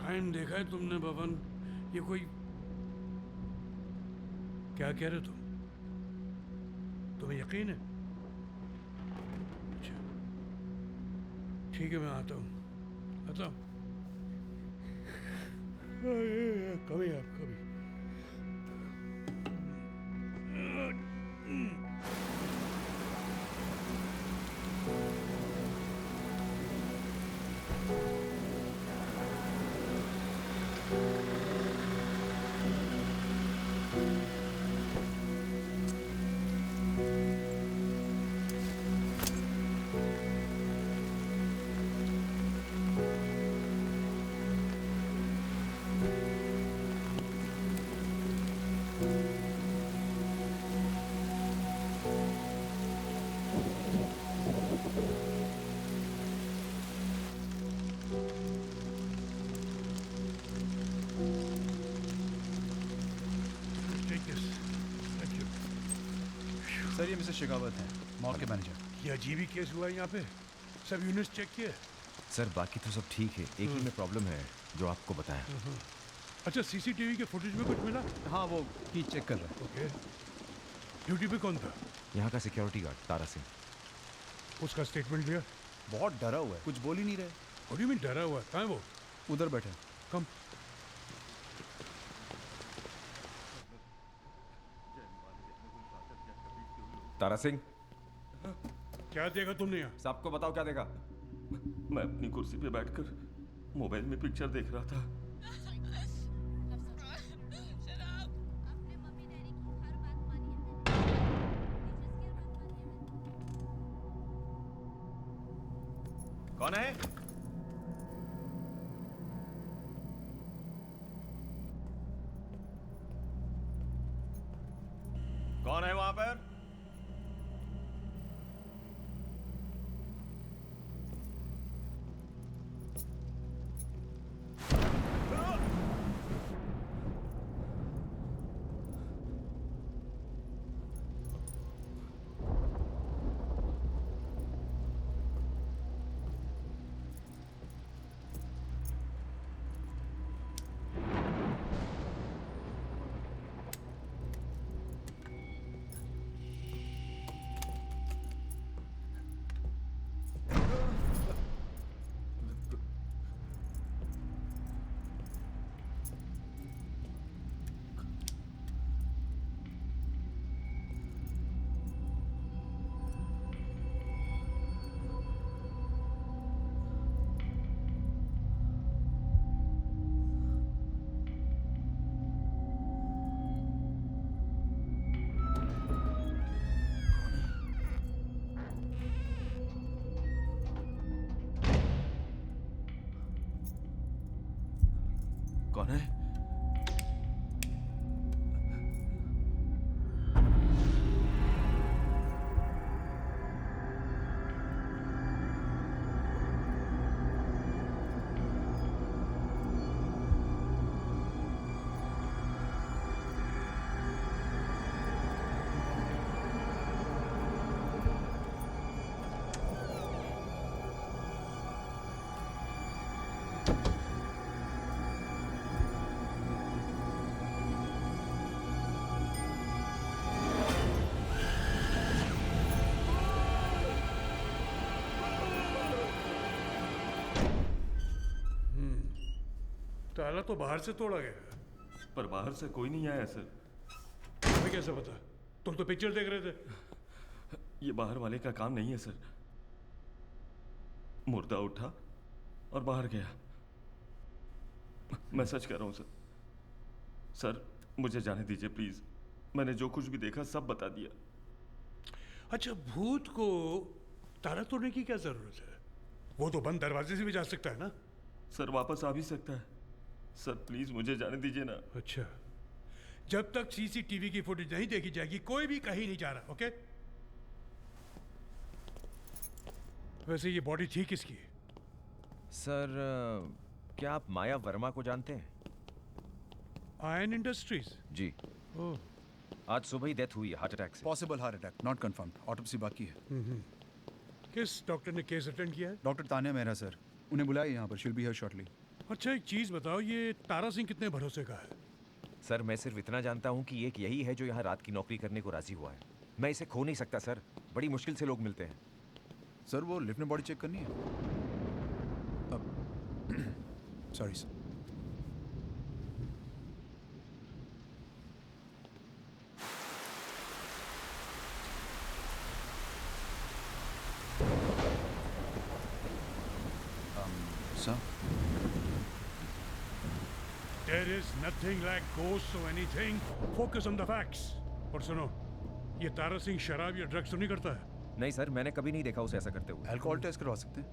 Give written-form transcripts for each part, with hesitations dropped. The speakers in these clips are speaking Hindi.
टाइम देखा है तुमने भवन? ये कोई क्या कह रहे हो तुम? तुम्हें यकीन है? अच्छा ठीक है, मैं आता हूँ। कभी आप कभी सर, ये मिस्टर शेखावत हैं, मॉल के मैनेजर। ये अजीब ही केस हुआ है यहाँ पे। सब यूनिट्स चेक किए? सर बाकी तो सब ठीक है, एक ही में प्रॉब्लम है जो आपको बताया। अच्छा, सीसीटीवी के फुटेज में कुछ मिला? हाँ, वो की चेक कर रहे हैं। ओके, ड्यूटी पे कौन था? यहाँ का सिक्योरिटी गार्ड तारा सिंह। उसका स्टेटमेंट लिया? बहुत डरा हुआ है, कुछ बोल ही नहीं रहे। व्हाट डू यू मीन डरा हुआ? कहाँ है वो? उधर बैठे। कम। तारा सिंह, क्या देखा तुमने यहाँ? सबको बताओ क्या देखा। मैं अपनी कुर्सी पे बैठकर मोबाइल में पिक्चर देख रहा था। अपने मम्मी डैडी की हर बात मानी है मैंने। जिसकी हर बात मानी है मैंने। कौन है? कौन है वहां पर? कौन है? ताला तो बाहर से तोड़ा गया। पर बाहर से कोई नहीं आया सर। हमें कैसे पता? तुम तो पिक्चर देख रहे थे। ये बाहर वाले का काम नहीं है सर। मुर्दा उठा और बाहर गया। मैं सच कह रहा हूँ सर। सर मुझे जाने दीजिए प्लीज। मैंने जो कुछ भी देखा सब बता दिया। अच्छा, भूत को ताला तोड़ने की क्या जरूरत है? वो तो बंद दरवाजे से भी जा सकता है ना। सर वापस आ भी सकता है। सर प्लीज मुझे जाने दीजिए ना। अच्छा, जब तक सीसीटीवी की फुटेज नहीं देखी जाएगी कोई भी कहीं नहीं जा रहा। ओके? वैसे ये बॉडी थी किसकी? सर क्या आप माया वर्मा को जानते हैं? Ion industries? जी, ओह, आज सुबह ही डेथ हुई है हार्ट अटैक से। Possible heart attack, not confirmed. Autopsy बाकी है। किस डॉक्टर ने केस अटेंड किया है? डॉक्टर तान्या मेहरा सर, उन्हें बुलाया यहाँ पर। She'll be here shortly. अच्छा, एक चीज बताओ, ये तारा सिंह कितने भरोसे का है? सर मैं सिर्फ इतना जानता हूँ कि एक यही है जो यहाँ रात की नौकरी करने को राजी हुआ है। मैं इसे खो नहीं सकता सर। बड़ी मुश्किल से लोग मिलते हैं। सर वो लिफ्ट में बॉडी चेक करनी है। अब sorry sir. Sir There is nothing like ghosts or anything. Focus on the facts. और सुनो, ये तारा सिंह शराब या ड्रग्स तो नहीं करता है? नहीं सर, मैंने कभी नहीं देखा उसे ऐसा करते हुए। अल्कोहल टेस्ट करवा सकते हैं?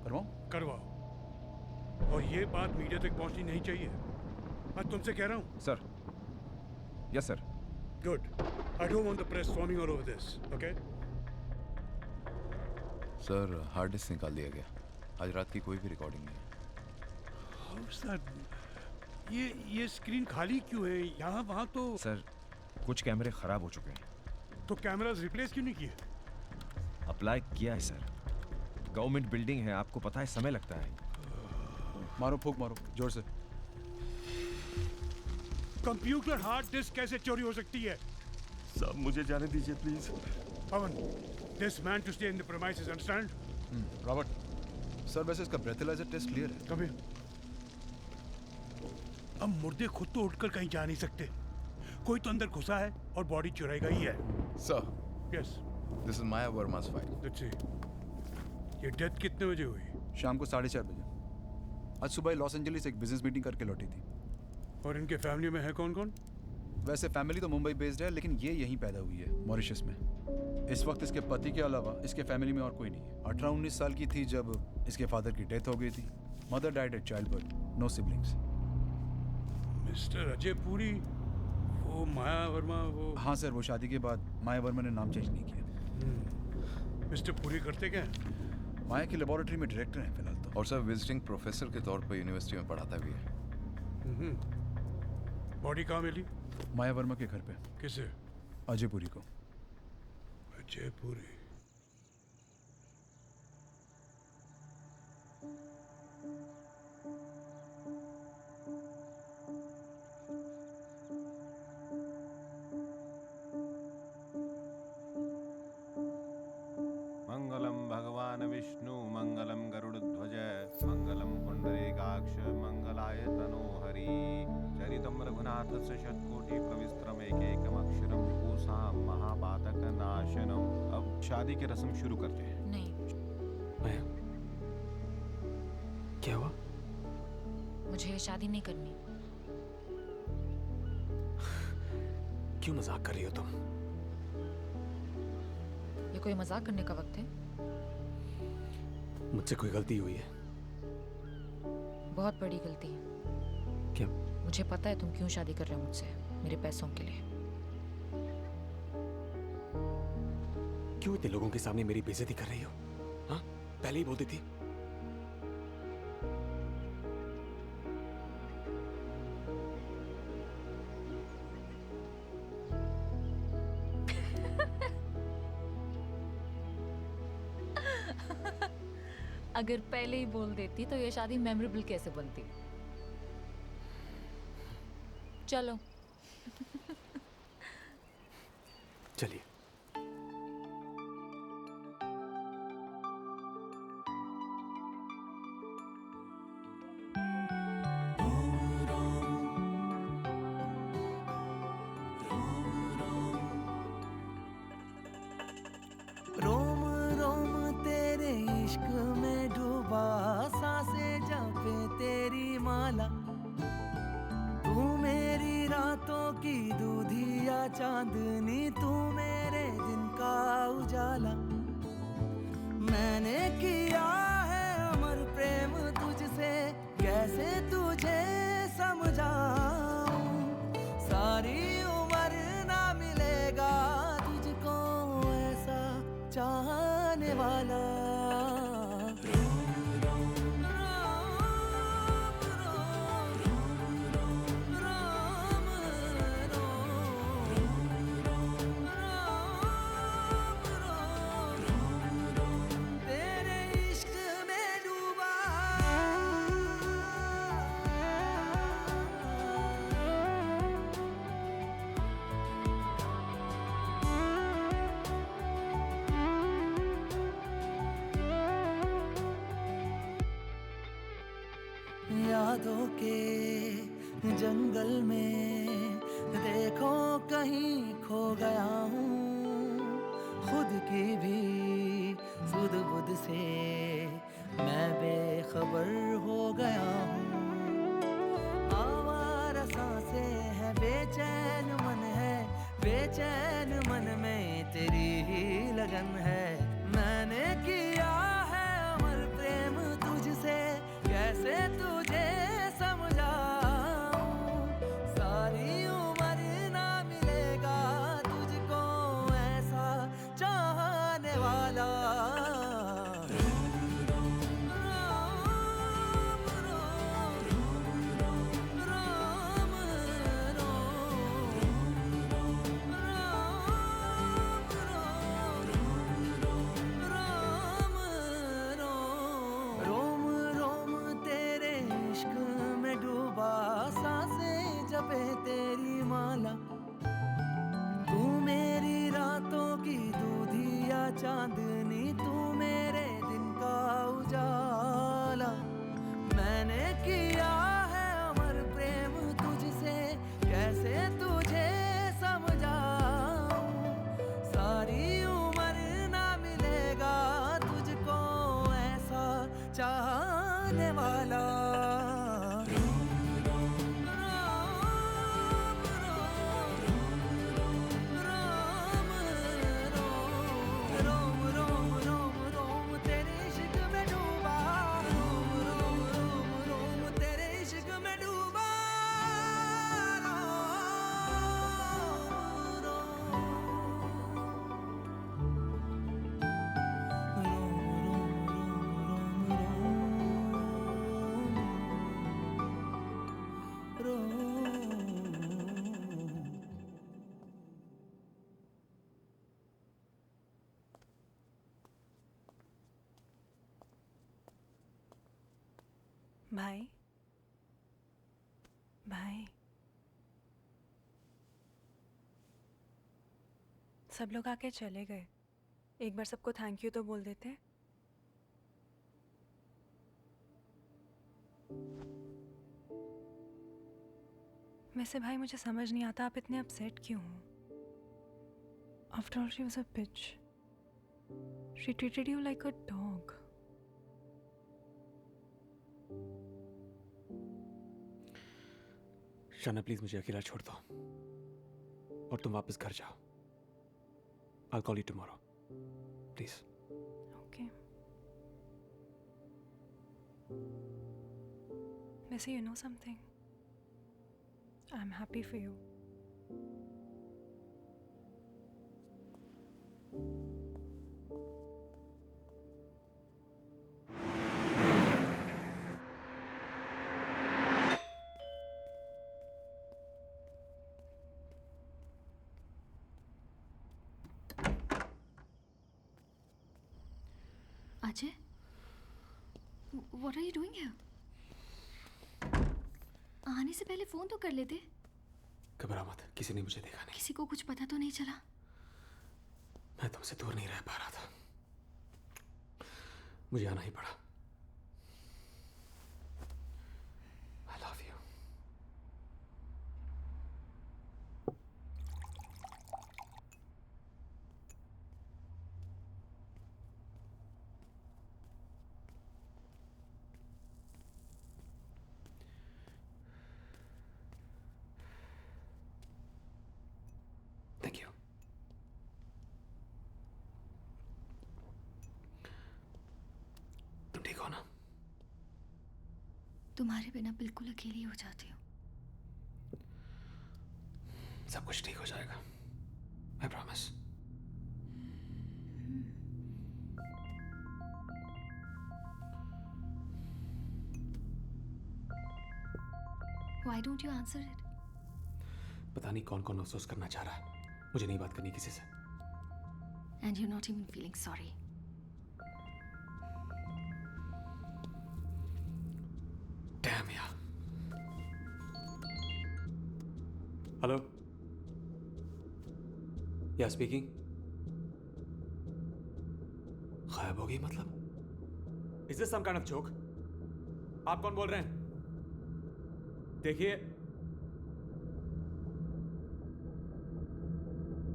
करवाओ? करवाओ। और ये बात मीडिया तक पहुंचनी नहीं चाहिए। मैं तुमसे कह रहा हूँ। Sir, yes sir. Good. I don't want the press swarming all over this. Okay? Sir hard disk निकाल दिया गया। आज रात की कोई भी रिकॉर्डिंग नहीं। How's that? ये स्क्रीन खाली क्यों है? यहाँ वहाँ तो सर कुछ कैमरे खराब हो चुके हैं। तो कैमरास रिप्लेस क्यों नहीं किए? अप्लाई किया है सर। गवर्नमेंट बिल्डिंग है, आपको पता है समय लगता है। मारो, फूक मारो जोर से। कंप्यूटर हार्ड डिस्क कैसे चोरी हो सकती है? साहब मुझे जाने दीजिए please. Pawan, this man to stay in the premises, understand? Robert sir, वैसे इसका ब्रेथेलाइजर टेस्ट क्लियर है। कभी अब मुर्दे खुद तो उठकर कहीं जा नहीं सकते। कोई तो अंदर घुसा है और बॉडी चुराई गई है। Sir yes, this is Maya Verma's file. Let's see. ये डेथ कितने बजे हुई? शाम को 4:30 बजे। आज सुबह लॉस एंजलिस एक बिजनेस मीटिंग करके लौटी थी। और इनके फैमिली में है कौन कौन? वैसे फैमिली तो मुंबई बेस्ड है, लेकिन ये यहीं पैदा हुई है, मॉरिशस में। इस वक्त इसके पति के अलावा इसके फैमिली में और कोई नहीं है। 18-19 साल की थी जब इसके फादर की डेथ हो गई थी। Mother died at child birth, no siblings. Mister Ajay Puri, वो माया वर्मा, वो हाँ सर, वो शादी के बाद माया वर्मा ने नाम चेंज नहीं किया। मिस्टर पुरी करते क्या हैं? माया की लेबोरेटरी में डायरेक्टर हैं फिलहाल तो। और सर विजिटिंग प्रोफेसर के तौर पर यूनिवर्सिटी में पढ़ाता भी है। बॉडी कहाँ मिली? माया वर्मा के घर पे। किसे? अजय पुरी को। अजय पुरी। मंगलम भगवान विष्णु मंगलम गरुड़ध्वज मंगलम पुंडरीकाक्ष मंगलाय तनोहरि चरितम रघुनाथस्य शतकोटि प्रविस्तरमेकैकमक्षरं पूसां महापातक नाशनम। अब शादी की रस्म शुरू करते हैं। नहीं, क्या हुआ? मुझे शादी नहीं करनी। क्यों मजाक कर रही हो तुम? ये कोई मजाक करने का वक्त है? मुझसे कोई गलती हुई है? बहुत बड़ी गलती है। क्या? मुझे पता है तुम क्यों शादी कर रहे हो मुझसे, मेरे पैसों के लिए। क्यों इतने लोगों के सामने मेरी बेइज्जती कर रही हो? हाँ, पहले ही बोलती थी। अगर पहले ही बोल देती तो ये शादी मेमोरेबल कैसे बनती। चलो। चलिए। रोम रोम तेरे इश्क में डूबा, सांसें जपे तेरी माला। तू मेरी रातों की दूधिया चांदनी, तू मेरे दिन का उजाला। मैंने किया है अमर प्रेम तुझसे, कैसे तुझे समझाऊं। सारी उम्र ना मिलेगा तुझको ऐसा चाहने वाला। तेरे इश्क में डूबा। यादों के जंगल में देखो कहीं खो गया हूँ। खुद की भी सुध बुध से मैं बेखबर हो गया हूँ। आवारा सांसें है, बेचैन मन है, बेचैन मन में तेरी ही लगन है। मैंने किया है अमर प्रेम तुझसे, कैसे तुझे समझाऊं। सारी उम्र ना मिलेगा तुझको ऐसा चाहने वाला। रोम रोम तेरे इश्क में डूबा, सांसें जपे तेरी माला। तू मेरी रातों की दूधिया चांदनी, तू मेरे दिन का उजाला। मैंने किया है अमर प्रेम तुझसे, कैसे तुझे समझाऊं। सारी उम्र ना मिलेगा तुझको ऐसा चाहने वाला। रोम रोम रोम रोम तेरे इश्क में डूबा। रोम रोम रोम रोम तेरे इश्क में डूबा। भाई भाई, सब लोग आके चले गए, एक बार सबको थैंक यू तो बोल देते। वैसे भाई मुझे समझ नहीं आता आप इतने अपसेट क्यों हो। After all she was a bitch, she treated you like a dog. Shana please मुझे अकेला छोड़ दो और तुम वापस घर जाओ। I'll call you tomorrow. Please. Okay. वैसे you know something, I am happy for you. Ajay, what are you doing here? आने से पहले फोन तो कर लेते. घबरा मत, किसी ने मुझे देखा नहीं. किसी को कुछ पता तो नहीं चला? मैं तुमसे दूर नहीं रह पा रहा था. मुझे आना ही पड़ा. I love you. Thank you. तुम ठीक हो ना? तुम्हारे बिना बिल्कुल अकेली हो जाती हूँ. सब कुछ ठीक हो जाएगा. I promise. Why don't you answer it? पता नहीं कौन कौन अफसोस करना चाह रहा है. मुझे नहीं बात करनी किसी से. And you're not even feeling sorry. Damn yeah. Hello? Yeah, speaking. गायब हो गई मतलब? Is this some kind of joke? आप कौन बोल रहे हैं? देखिए.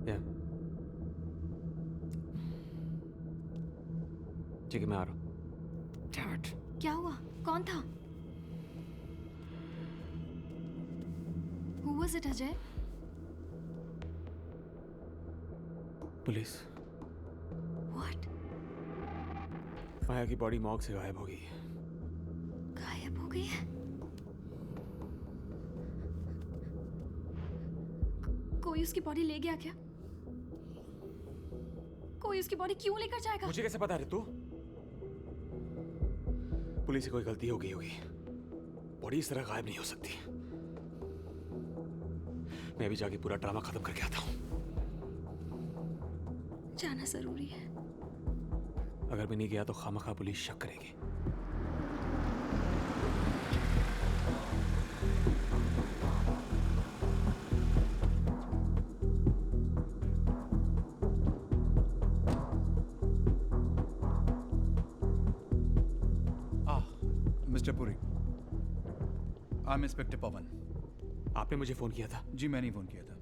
Yeah. ठीक है, मैं आ रहा हूँ. Damn it. क्या हुआ? कौन था? Who was it, Ajay? Police. What? माया की बॉडी मॉर्ग से गायब हो गई है. गायब हो गई है? कोई उसकी बॉडी ले गया क्या? कोई उसकी बॉडी क्यों लेकर जाएगा? मुझे कैसे पता रे तू? पुलिस से कोई गलती हो गई होगी. बॉडी इस तरह गायब नहीं हो सकती. मैं अभी जाके पूरा ड्रामा खत्म करके आता हूँ. जाना जरूरी है. अगर मैं नहीं गया तो खामखा पुलिस शक करेगी. Mister Puri, I am inspector Pawan. आपने मुझे फोन किया था? जी मैंने ही फोन किया था.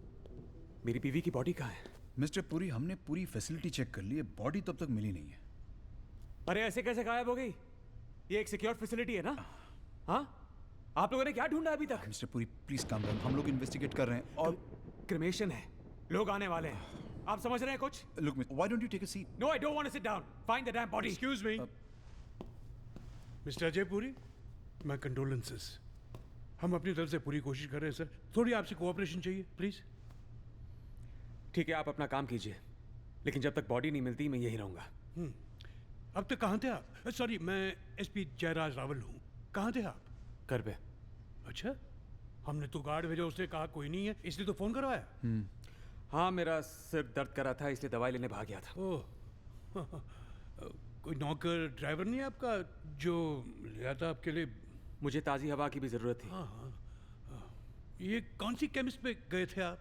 मेरी बीवी की बॉडी कहाँ है? मिस्टर पुरी, हमने पूरी फैसिलिटी चेक कर ली है, बॉडी तब तक मिली नहीं है. अरे ऐसे कैसे गायब हो गई? ये एक सिक्योर फैसिलिटी है ना? हाँ? आप लोगों ने क्या ढूंढा अभी तक? Mister Puri please calm down. हम लोग इन्वेस्टिगेट कर रहे हैं और क्रिमेशन है. लोग आने वाले हैं. आप समझ रहे हैं कुछ? Look why don't you take a seat? No, I don't want to sit down. Find the damn body. Excuse me mister Ajay Puri, my condolences. हम अपनी तरफ से पूरी कोशिश कर रहे हैं सर. थोड़ी आपसे कोऑपरेशन चाहिए प्लीज. ठीक है, आप अपना काम कीजिए, लेकिन जब तक बॉडी नहीं मिलती मैं यहीं रहूंगा. अब तक कहाँ थे आप? सॉरी, मैं एसपी जयराज रावल हूँ. कहाँ थे आप? घर पे. अच्छा, हमने तो गार्ड भेजा, उसने कहा कोई नहीं है, इसलिए तो फोन करवाया. हाँ, मेरा सिर दर्द कर रहा था इसलिए दवाई लेने भाग गया था. ओह कोई नौकर ड्राइवर नहीं है आपका जो लिया था आपके लिए? मुझे ताज़ी हवा की भी ज़रूरत थी. हाँ. ये कौन सी केमिस्ट पे गए थे आप?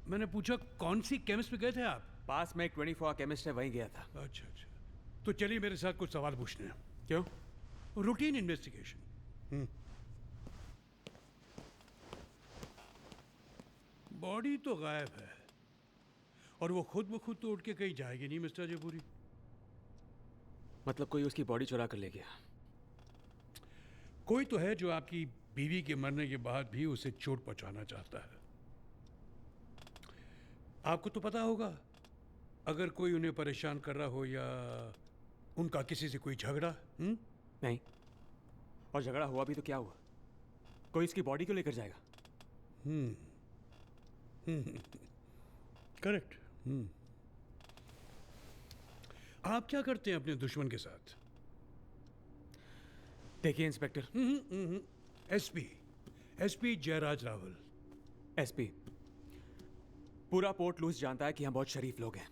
मैंने पूछा कौन सी केमिस्ट पे गए थे आप? पास में एक 24 केमिस्ट है, वहीं गया था. अच्छा. तो चलिए मेरे साथ कुछ सवाल पूछने हैं. क्यों? Routine investigation. बॉडी तो गायब है और वो खुद ब खुद तो उठ के कहीं जाएगी नहीं मिस्टर जयपुरी. मतलब कोई उसकी बॉडी चुरा कर ले गया? कोई तो है जो आपकी बीवी के मरने के बाद भी उसे चोट पहुंचाना चाहता है. आपको तो पता होगा, अगर कोई उन्हें परेशान कर रहा हो या उनका किसी से कोई झगड़ा. नहीं. और झगड़ा हुआ भी तो क्या हुआ? कोई इसकी बॉडी क्यों लेकर जाएगा? करेक्ट। आप क्या करते हैं अपने दुश्मन के साथ? देखिए inspector, SP Jayraj Rawal. SP, पूरा पोर्ट लूज जानता है कि हम बहुत शरीफ लोग हैं।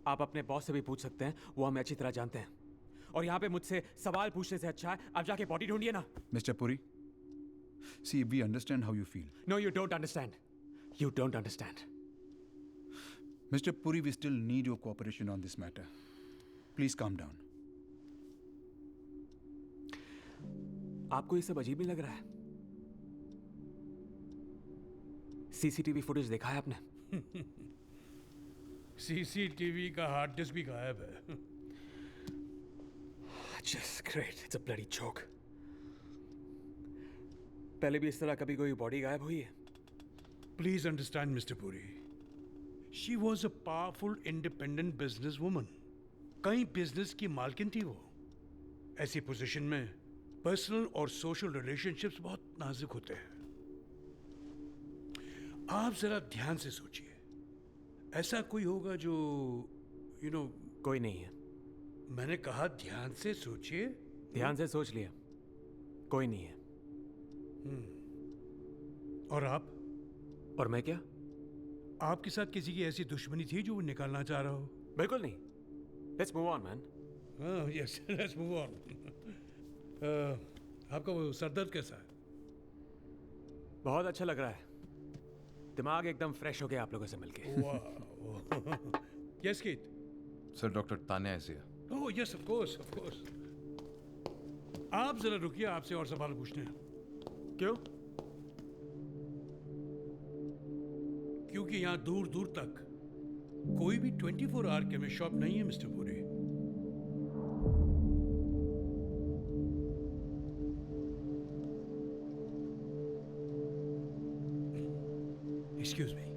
आप अपने बॉस से भी पूछ सकते हैं, वो हमें अच्छी तरह जानते हैं। और यहाँ पे मुझसे सवाल पूछने से अच्छा है आप जाके बॉडी ढूंढिए ना। Mr. Puri, see, we understand how you feel. No, you don't understand. You don't understand. Mr. Puri, we still need your cooperation on this matter. Please calm down. आपको ये सब अजीब नहीं लग रहा है? सीसीटीवी फुटेज देखा है आपने? सीसीटीवी का हार्ड डिस्क भी गायब है। Just great. It's a bloody joke. पहले भी इस तरह कभी कोई बॉडी गायब हुई है? Please understand, Mr. Puri. She was a powerful, independent businesswoman. कई बिजनेस की मालकिन थी वो। ऐसी पोजीशन में पर्सनल और सोशल रिलेशनशिप्स बहुत नाजुक होते हैं। आप जरा ध्यान से सोचिए, ऐसा कोई होगा जो कोई नहीं है। मैंने कहा ध्यान से सोचिए। ध्यान से सोच लिया, कोई नहीं है। और आप? और मैं क्या? आपके साथ किसी की ऐसी दुश्मनी थी जो वो निकालना चाह रहा हो? बिल्कुल नहीं। Let's move on, man. Yes, let's move on. आपका वो सरदर्द कैसा है? बहुत अच्छा लग रहा है। दिमाग एकदम फ्रेश हो गया आप लोगों से मिलके। Yes, Keith. Sir, doctor Tanya is here. Oh, yes, of course, of course. आप जरा रुकिए, आपसे और सवाल पूछने हैं। क्यों? क्योंकि यहाँ दूर दूर तक कोई भी 24 आवर केमिस्ट शॉप नहीं है, मिस्टर पुरी। Excuse me.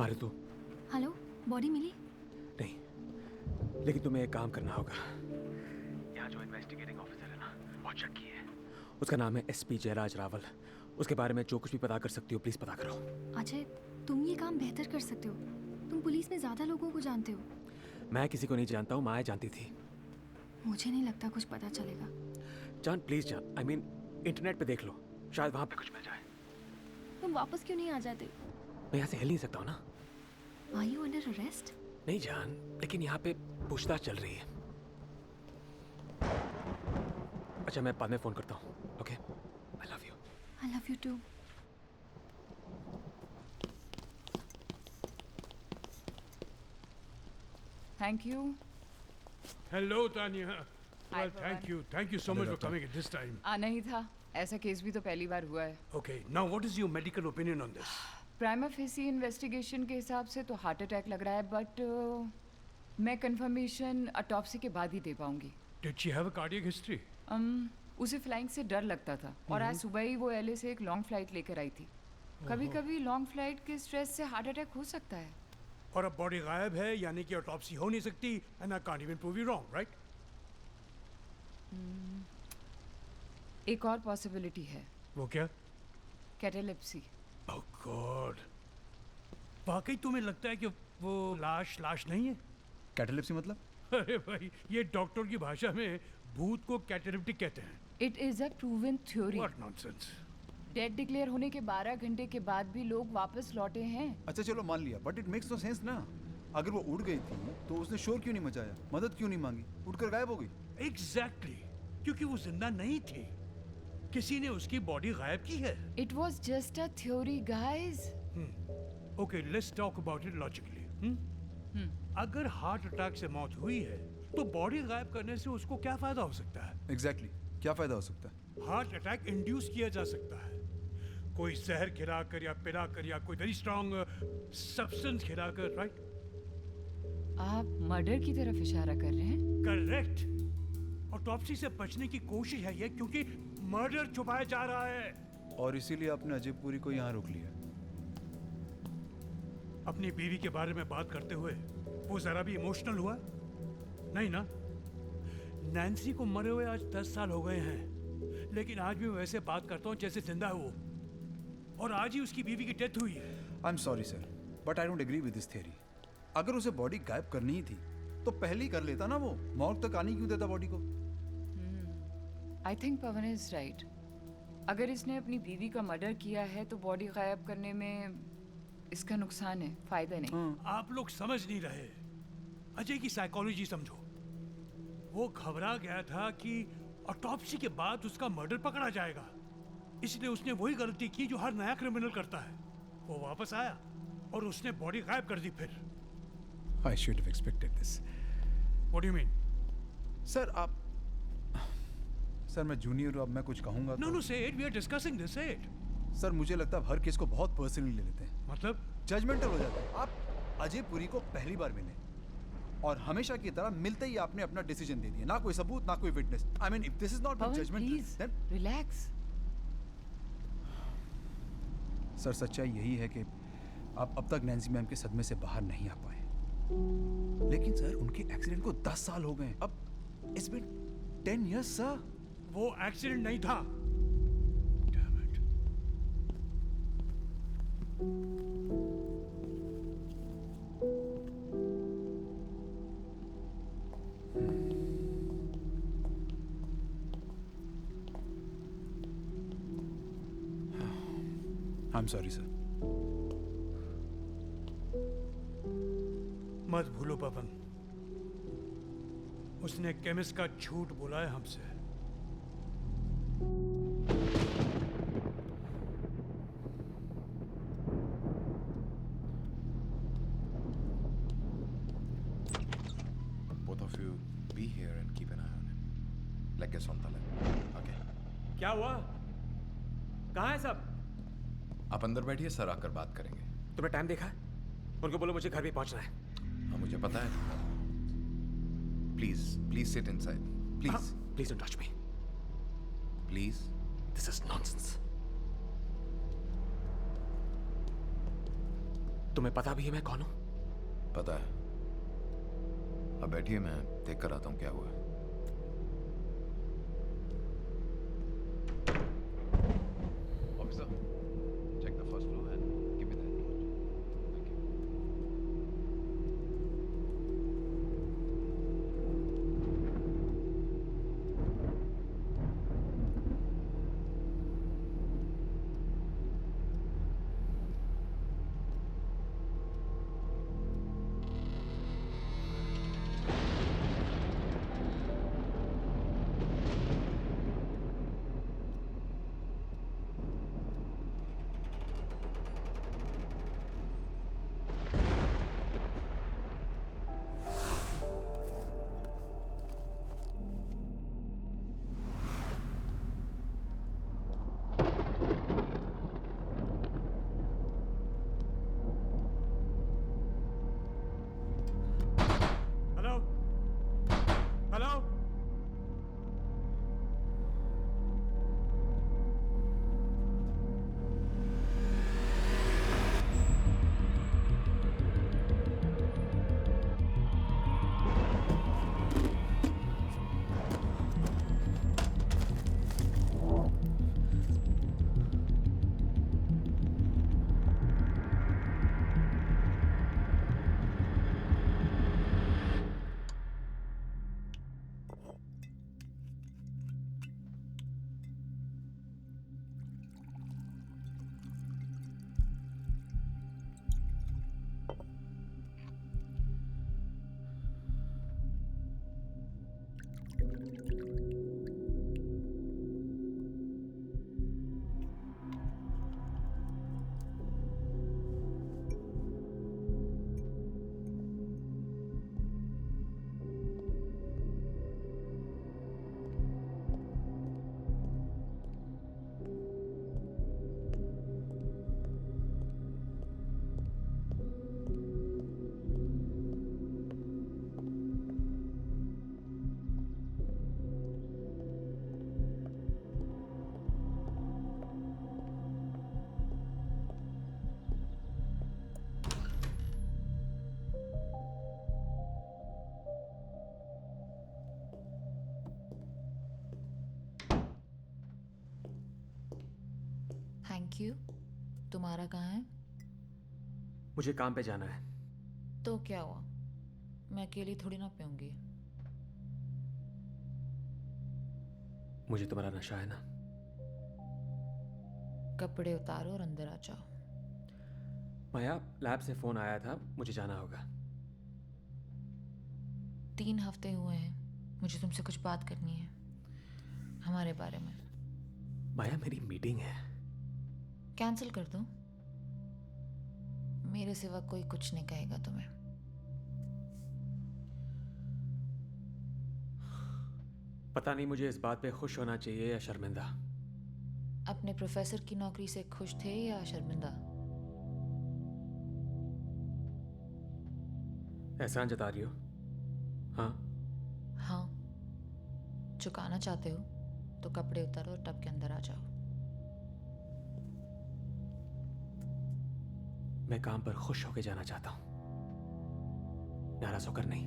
अरे तू हेलो, बॉडी मिली? नहीं, लेकिन तुम्हें एक काम करना होगा। यहाँ जो इन्वेस्टिगेटिंग ऑफिसर है ना, बहुत शक्की है। उसका नाम है एसपी जयराज रावल। उसके बारे में जो कुछ भी पता कर सकती हो प्लीज पता करो। अजय, तुम ये काम बेहतर कर सकते हो। तुम पुलिस में ज्यादा लोगों को जानते हो। मैं किसी को नहीं जानता हूँ, माया जानती थी। मुझे नहीं लगता कुछ पता चलेगा। जान प्लीज जान, आई मीन इंटरनेट पे देख लो, शायद वहाँ पे कुछ मिल जाए। तुम वापस क्यों नहीं आ जाते? मैं यहाँ से हिल नहीं सकता हूँ ना। Are you under arrest? नहीं जान, लेकिन यहाँ पे पूछताछ चल रही है। अच्छा, मैं बाद में फोन करता हूँ। Okay, I love you. I love you too. Thank you. Hello Tania. Hi, Well, Pawan. thank you so much for coming at this time. आना ही था, ऐसा केस भी तो पहली बार हुआ है। Okay, now what is your medical opinion on this? Prima facie investigation के हिसाब से तो हार्ट अटैक लग रहा है, बट मैं कंफर्मेशन ऑटोप्सी के बाद ही दे पाऊंगी। Did she have a cardiac history? उसे फ्लाइंग से डर लगता था और आज सुबह ही वो एलए से एक लॉन्ग फ्लाइट लेकर आई थी। कभी कभी लॉन्ग फ्लाइट के स्ट्रेस से हार्ट अटैक हो सकता है। और अब बॉडी गायब है, यानी कि ऑटोप्सी हो नहीं सकती, and I can't even prove you wrong, right? एक और पॉसिबिलिटी है, वो क्या? कैटालेप्सी। Oh God. वाकई तुम्हें लगता है कि वो लाश नहीं है? कैटालिप्सी मतलब? अरे भाई, ये डॉक्टर की भाषा में भूत को कैटालिप्टिक कहते हैं। It is a proven theory. What nonsense. Dead declare होने के 12 घंटे के बाद भी लोग वापस लौटे हैं। अच्छा चलो मान लिया, but it makes no sense ना। अगर वो उड़ गई थी तो उसने शोर क्यों नहीं मचाया, मदद क्यों नहीं मांगी, उड़कर गायब हो गई? एग्जैक्टली क्योंकि वो जिंदा नहीं थी, किसी ने उसकी बॉडी गायब की है। It was just a theory guys. Okay let's talk about it logically. अगर हार्ट अटैक से मौत हुई है तो बॉडी गायब करने से उसको क्या फायदा हो सकता है? एग्जैक्टली क्या फायदा हो सकता है? हार्ट अटैक इंड्यूस किया जा सकता है, कोई जहर खिलाकर या पिलाकर या कोई वेरी स्ट्रॉन्ग सब्सटेंस खिलाकर, राइट? आप मर्डर की तरफ इशारा कर रहे हैं? करेक्ट। ऑटोप्सी से बचने की कोशिश है ये, क्योंकि मर्डर छुपाया जा रहा है। और इसीलिए आपने अजय पुरी को यहाँ रोक लिया। अपनी बीवी के बारे में बात करते हुए वो जरा भी इमोशनल हुआ? नहीं ना। नैन्सी को मरे हुए आज 10 साल हो गए हैं, लेकिन आज भी वैसे बात करता हूँ जैसे जिंदा है वो। और आज ही उसकी बीवी की डेथ हुई है। I am sorry sir, but I don't agree with this theory. अगर उसे बॉडी गायब करनी ही थी तो पहले ही कर लेता ना, वो मॉर्ग तक आने क्यों देता बॉडी को? I think Pawan is right. अगर इसने अपनी बीवी का मर्डर किया है तो बॉडी गायब करने में इसका नुकसान है, फायदा नहीं। आप लोग समझ नहीं रहे। अजय की साइकोलॉजी समझो। वो घबरा गया था कि ऑटोप्सी के बाद उसका मर्डर पकड़ा जाएगा, इसलिए उसने वही गलती की जो हर नया क्रिमिनल करता है। वो वापस आया और उसने बॉडी गायब कर दी। फिर I should have expected this. What do you mean? Sir आप सर मैं जूनियर हूँ, अब मैं कुछ कहूँगा No, no, say it. We are discussing this. Say it. Sir मुझे लगता है आप हर केस को बहुत पर्सनली ले लेते हैं, मतलब जजमेंटल हो जाते हैं। आप अजय पुरी को पहली बार मिले और हमेशा की तरह मिलते ही आपने अपना डिसीजन दे दिया, ना कोई सबूत ना कोई witness. I mean if this is not Pawan judgement please then relax. Sir सच्चाई यही है कि आप अब तक नैन्सी मैम के सदमे से बाहर नहीं आ पाए। लेकिन सर उनके एक्सीडेंट को 10 साल हो गए। अब इट्स बीन 10 years सर। वो एक्सीडेंट नहीं था। आई एम सॉरी सर। मत भूलो पवन, उसने केमिस्ट का झूठ बोला है हमसे। Both of you be here and keep an eye on him. Like a on tale. Okay. क्या हुआ? कहाँ है सब? आप अंदर बैठिए, सर आकर बात करेंगे। तुमने टाइम देखा है? उनको बोलो मुझे घर भी पहुंचना है। हाँ मुझे पता है। Please please sit inside please. Please don't touch me. Please. This is nonsense. तुम्हें पता भी है मैं कौन हूं? पता है। अब बैठिए, मैं देख कर आता हूँ क्या हुआ है। Officer, check the first floor and give me the information. Thank you. Thank you. तुम्हारा कहाँ है? मुझे काम पे जाना है। तो क्या हुआ, मैं अकेली थोड़ी ना पीऊंगी। मुझे तुम्हारा नशा है ना। कपड़े उतारो और अंदर आ जाओ। माया, लैब से फोन आया था, मुझे जाना होगा। 3 हफ्ते हुए हैं, मुझे तुमसे कुछ बात करनी है हमारे बारे में। माया, मेरी मीटिंग है। कैंसिल कर दो, मेरे सिवा कोई कुछ नहीं कहेगा तुम्हें। पता नहीं मुझे इस बात पे खुश होना चाहिए या शर्मिंदा। अपने प्रोफेसर की नौकरी से खुश थे या शर्मिंदा? एहसान जता रही हो? हाँ। हाँ, चुकाना चाहते हो तो कपड़े उतारो और टब के अंदर आ जाओ। मैं काम पर खुश होकर जाना चाहता हूं, नाराज होकर नहीं।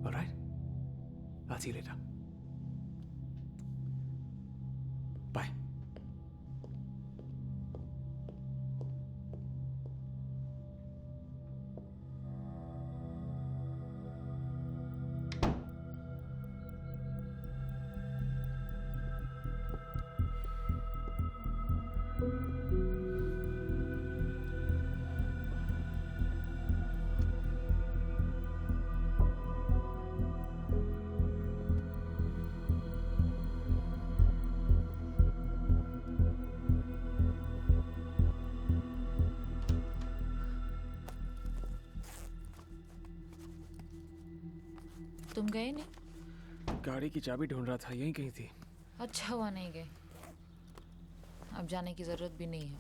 Alright, I'll see you later. Bye. तुम गए नहीं? गाड़ी की चाबी ढूंढ रहा था, यहीं कहीं थी। अच्छा हुआ नहीं गए, अब जाने की जरूरत भी नहीं है।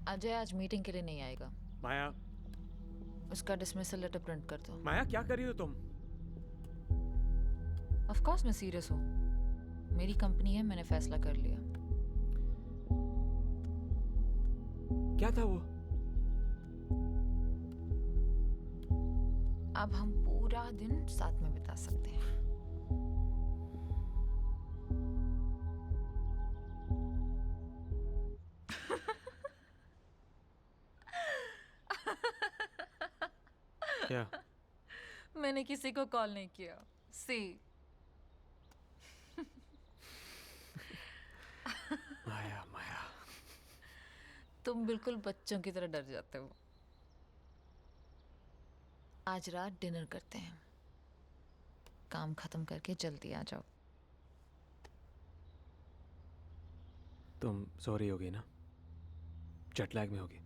अजय आज मीटिंग के लिए नहीं आएगा। माया, उसका डिसमिसल लेटर प्रिंट कर दो। माया क्या कर रही हो तुम? ऑफ कोर्स मैं सीरियस हूँ, मेरी कंपनी है, मैंने फैसला कर लिया। क्या था वो? अब हम पूरा दिन साथ में बिता सकते हैं। क्या? मैंने किसी को कॉल नहीं किया। सी माया, माया, तुम बिल्कुल बच्चों की तरह डर जाते हो। आज रात डिनर करते हैं, काम खत्म करके जल्दी आ जाओ। तुम सो रही होगी ना? जेट लैग में होगी।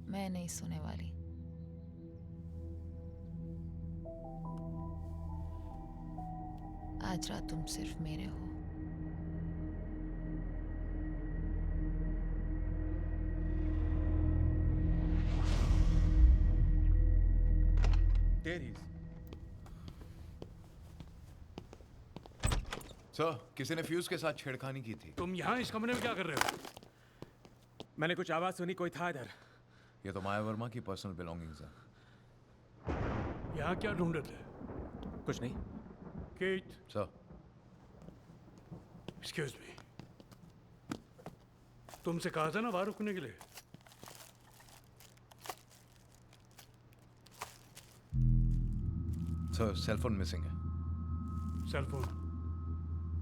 मैं नहीं सोने वाली। आज रात तुम सिर्फ मेरे हो। There he is. सर, किसी ने फ्यूज के साथ छेड़खानी की थी। तुम यहाँ इस कमरे में क्या कर रहे हो? मैंने कुछ आवाज सुनी, कोई था इधर। ये तो माया वर्मा की पर्सनल बिलोंगिंग्स है। यहाँ क्या ढूंढ रहे थे? कुछ नहीं। केट, सर, एक्सक्यूज मी, तुमसे कहा था ना बाहर रुकने के लिए। सर, सेलफोन मिसिंग है। सेलफोन?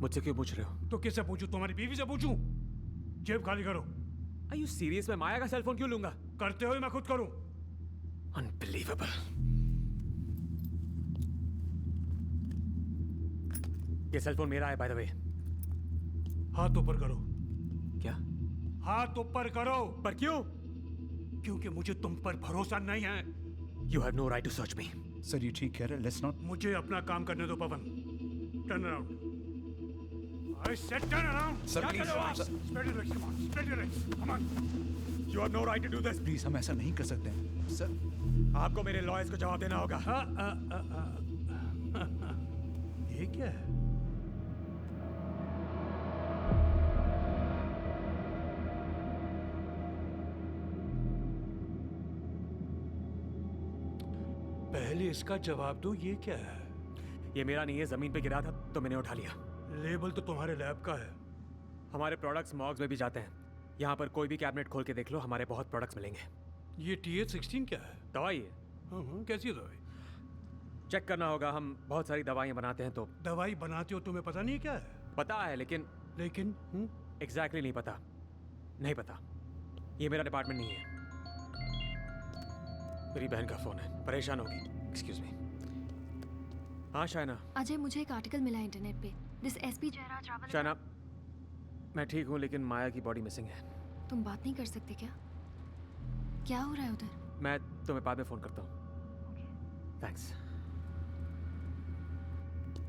मुझसे क्यों पूछ रहे हो? तो किससे पूछूं? तुम्हारी बीवी से पूछूं? जेब खाली करो। Are you serious? मैं माया का सेलफोन क्यों लूंगा? करते हुए मैं खुद करूं। Unbelievable. ये सेलफोन मेरा है, by the way. हाथ ऊपर करो। क्या? हाथ ऊपर करो। पर क्यों? क्योंकि मुझे तुम पर भरोसा नहीं है। You have no right to search me. सर, ये ठीक कह रहे हैं। Let's not. मुझे अपना काम करने दो Pawan. Turn around. I said turn around. Sir, क्या please, कर रहे हो आप? sir. Spread your legs, come on. Spread your legs, come on. You have no right to do this. Please, हम ऐसा नहीं कर सकते हैं। सर, आपको मेरे लॉयर्स को जवाब देना होगा। ये क्या है? पहले इसका जवाब दो, ये क्या है? ये मेरा नहीं है, जमीन पे गिरा था तो मैंने उठा लिया। लेबल तो तुम्हारे लैब का है। हमारे प्रोडक्ट्स मॉग्स में भी जाते हैं। यहाँ पर कोई भी कैबिनेट खोल के देख लो, हमारे बहुत प्रोडक्ट्स मिलेंगे। ये TH16 क्या है? दवाई है। हाँ, कैसी दवाई? चेक करना होगा, हम बहुत सारी दवाइयाँ बनाते हैं तो। दवाई बनाते हो, तुम्हें पता नहीं क्या है? पता है लेकिन एग्जैक्टली नहीं पता। नहीं पता, ये मेरा डिपार्टमेंट नहीं है। मेरी बहन का फोन है, परेशान होगी। Excuse me. हाँ शायना। अजय, मुझे एक आर्टिकल मिला इंटरनेट पे। This SP Jayraj Rawal. शायना, मैं ठीक हूँ लेकिन माया की बॉडी मिसिंग है। तुम बात नहीं कर सकते क्या? क्या हो रहा है उधर? मैं तुम्हें बाद में फोन करता हूँ। थैंक्स।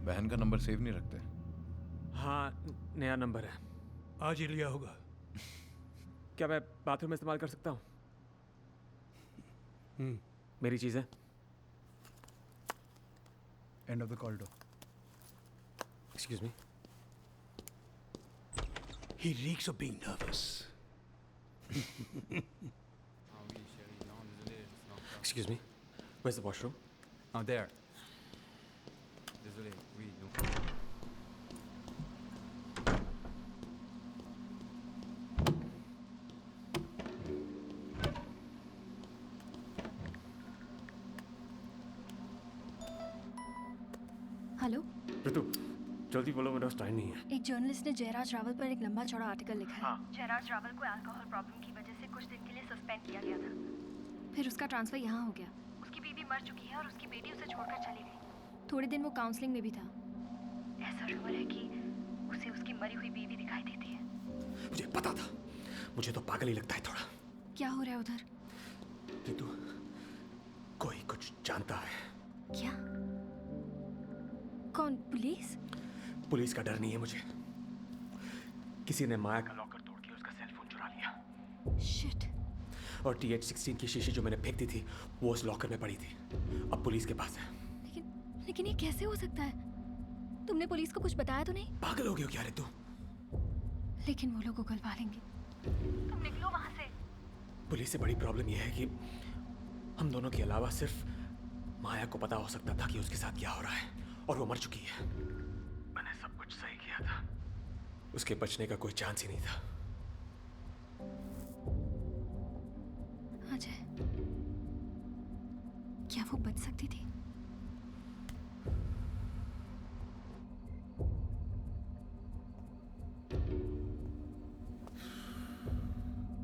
बहन का नंबर सेव नहीं रखते? हाँ, नया नंबर है। आज ही लिया होगा। क्या मैं बाथरूम में इस्तेमाल कर सकता हूँ? मेरी चीज़ है। End of the corridor. Excuse me. He reeks of being nervous. Excuse me. Where's the washroom? Oh, there. Désolé, oui, donc. Hello Ritu, जल्दी बोलो, मेरा टाइम नहीं है। एक जर्नलिस्ट ने जयराज रावल पर एक लंबा चौड़ा आर्टिकल लिखा है। जयराज रावल को अल्कोहल प्रॉब्लम की वजह से कुछ दिन के लिए सस्पेंड किया गया था। फिर उसका ट्रांसफर यहाँ हो गया। उसकी बीवी मर चुकी है और उसकी बेटी उसे छोड़कर चली गई। थोड़े दिन वो काउंसलिंग में भी था। ऐसा रूमर है कि उसे उसकी मरी हुई बीवी दिखाई देती है। मुझे पता था। मुझे तो पागल ही लगता है थोड़ा। क्या हो रहा है उधर? ऋतु, कोई कुछ जानता है। क्या? कौन? पुलिस? पुलिस का डर नहीं है मुझे। किसी ने माया का लॉकर तोड़ के उसका सेल फोन चुरा लिया। शिट। और TH16 की शीशी जो मैंने फेंक दी थी वो उस लॉकर में पड़ी थी। अब पुलिस के पास है। लेकिन ये कैसे हो सकता है? तुमने पुलिस को कुछ बताया तो नहीं? पागल हो गई हो क्या ऋतु? लेकिन वो लोग उगलवा लेंगे। तुम निकलो वहां से। पुलिस से बड़ी प्रॉब्लम यह है कि हम दोनों के अलावा सिर्फ माया को पता हो सकता था कि उसके साथ क्या हो रहा है, और वो मर चुकी है। मैंने सब कुछ सही किया था। उसके बचने का कोई चांस ही नहीं था। अजय, क्या वो बच सकती थी?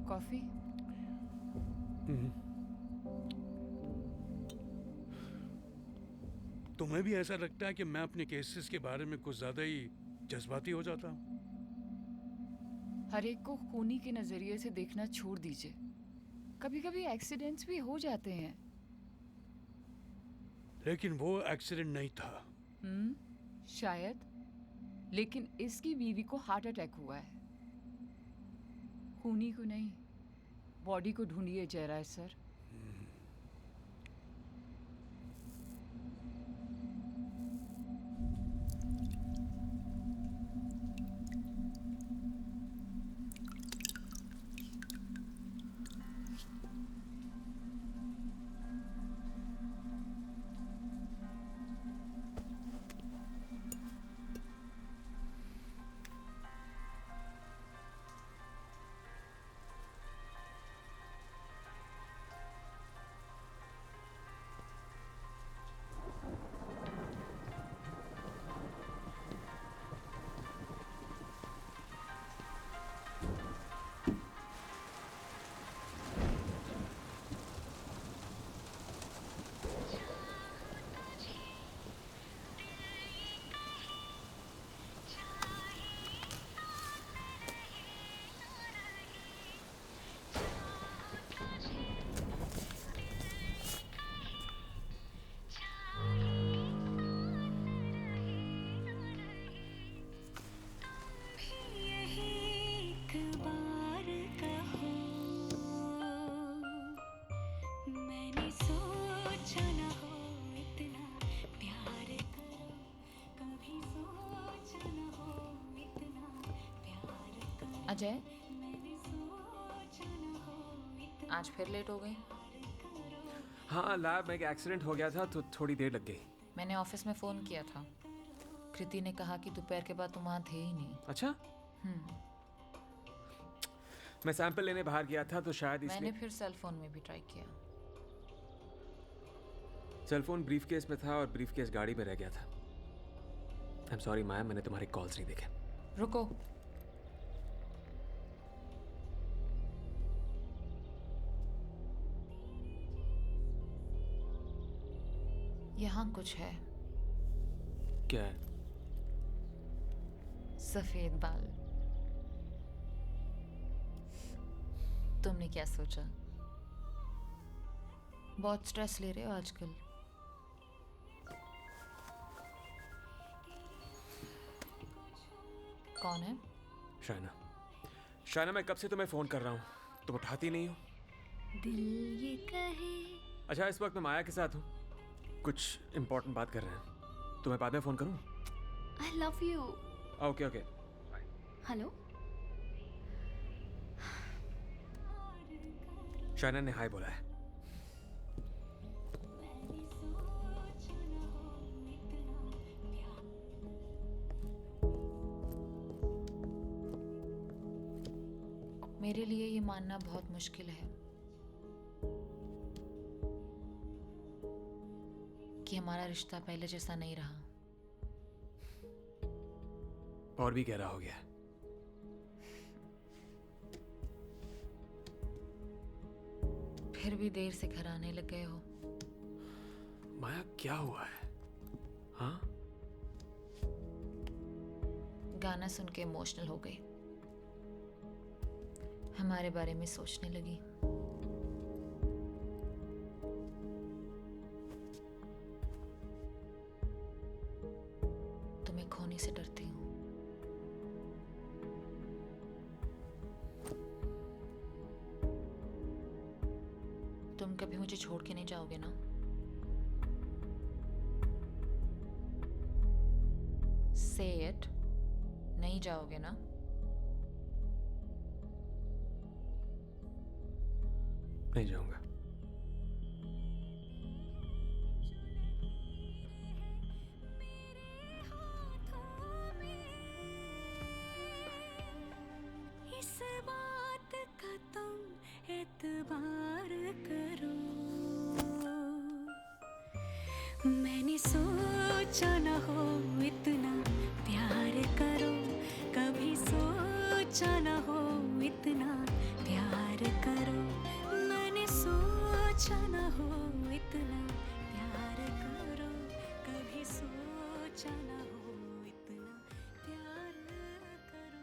कॉफी? तुम्हें भी ऐसा लगता है कि मैं अपने केसेस के बारे में कुछ ज्यादा ही जज्बाती हो जाता हूँ? हर एक को खूनी के नजरिए से देखना छोड़ दीजिए। कभी कभी एक्सीडेंट्स भी हो जाते हैं। लेकिन वो एक्सीडेंट नहीं था। शायद, लेकिन इसकी बीवी को हार्ट अटैक हुआ है। खूनी को नहीं, बॉडी को ढूंढिए जयराज सर। अजय, आज फिर लेट हो गए? हाँ, लैब में एक एक्सीडेंट हो गया था तो थोड़ी देर लग गई। मैंने ऑफिस में फ़ोन किया था। कृति ने कहा कि दोपहर के बाद तुम वहाँ थे ही नहीं। अच्छा? मैं सैंपल लेने बाहर गया था तो शायद मैंने इसलिए। फिर सेल फोन में भी ट्राई किया। सेल फोन ब्रीफ केस में था और ब्रीफ केस गाड़ी में रह गया था। आई एम सॉरी माया, मैंने तुम्हारे कॉल्स नहीं देखे। रुको, यहाँ कुछ है। क्या है? सफेद बाल। तुमने क्या सोचा? बहुत स्ट्रेस ले रहे हो आजकल। कौन है? शाइना। शाइना, मैं कब से तुम्हें फोन कर रहा हूँ, तुम उठाती नहीं हो। दिल ये कहे। अच्छा, इस वक्त मैं माया के साथ हूँ, कुछ इम्पोर्टेंट बात कर रहे हैं। तुम्हें बाद में फोन करूँ? आई love you. Okay okay. Hello. Shaina ने हाय बोला है। मेरे लिए ये मानना बहुत मुश्किल है कि हमारा रिश्ता पहले जैसा नहीं रहा। और भी गहरा हो गया। फिर भी देर से घर आने लग गए हो। माया, क्या हुआ है? हाँ? गाना सुन के इमोशनल हो गई, हमारे बारे में सोचने लगी। तुम्हें खोने से डरती हूँ। तुम कभी मुझे छोड़ के नहीं जाओगे ना? Say it, नहीं जाओगे ना? नहीं जाऊंगा। इस बात का तुम एतबार करो, मैंने सोचा न हो इतना प्यार करो, कभी सोचा न हो इतना प्यार करो, मैंने सोचा न हो इतना प्यार करो, कभी सोचा न हो इतना प्यार करो।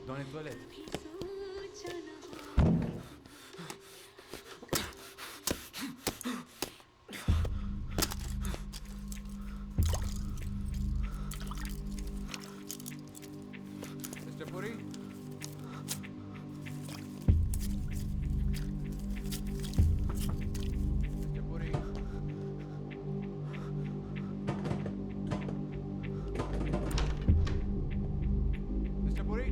Dans les toilettes. Mr. Puri? Mr. Puri? Mr. Puri?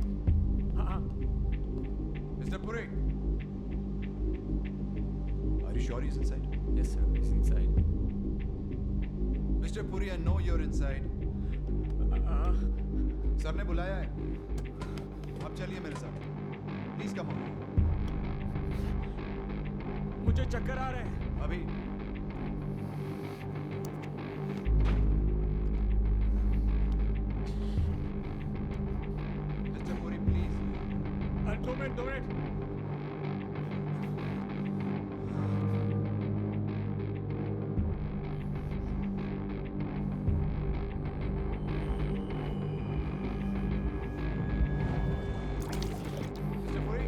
Mr. Puri? Are you sure he's inside? Yes sir, he's inside. Mr. Puri, I know you're inside. Sir ने बुलाया है। अब चलिए मेरे साथ। Please come on. मुझे चक्कर आ रहे हैं। अभी mister Puri please 2 minute mister Puri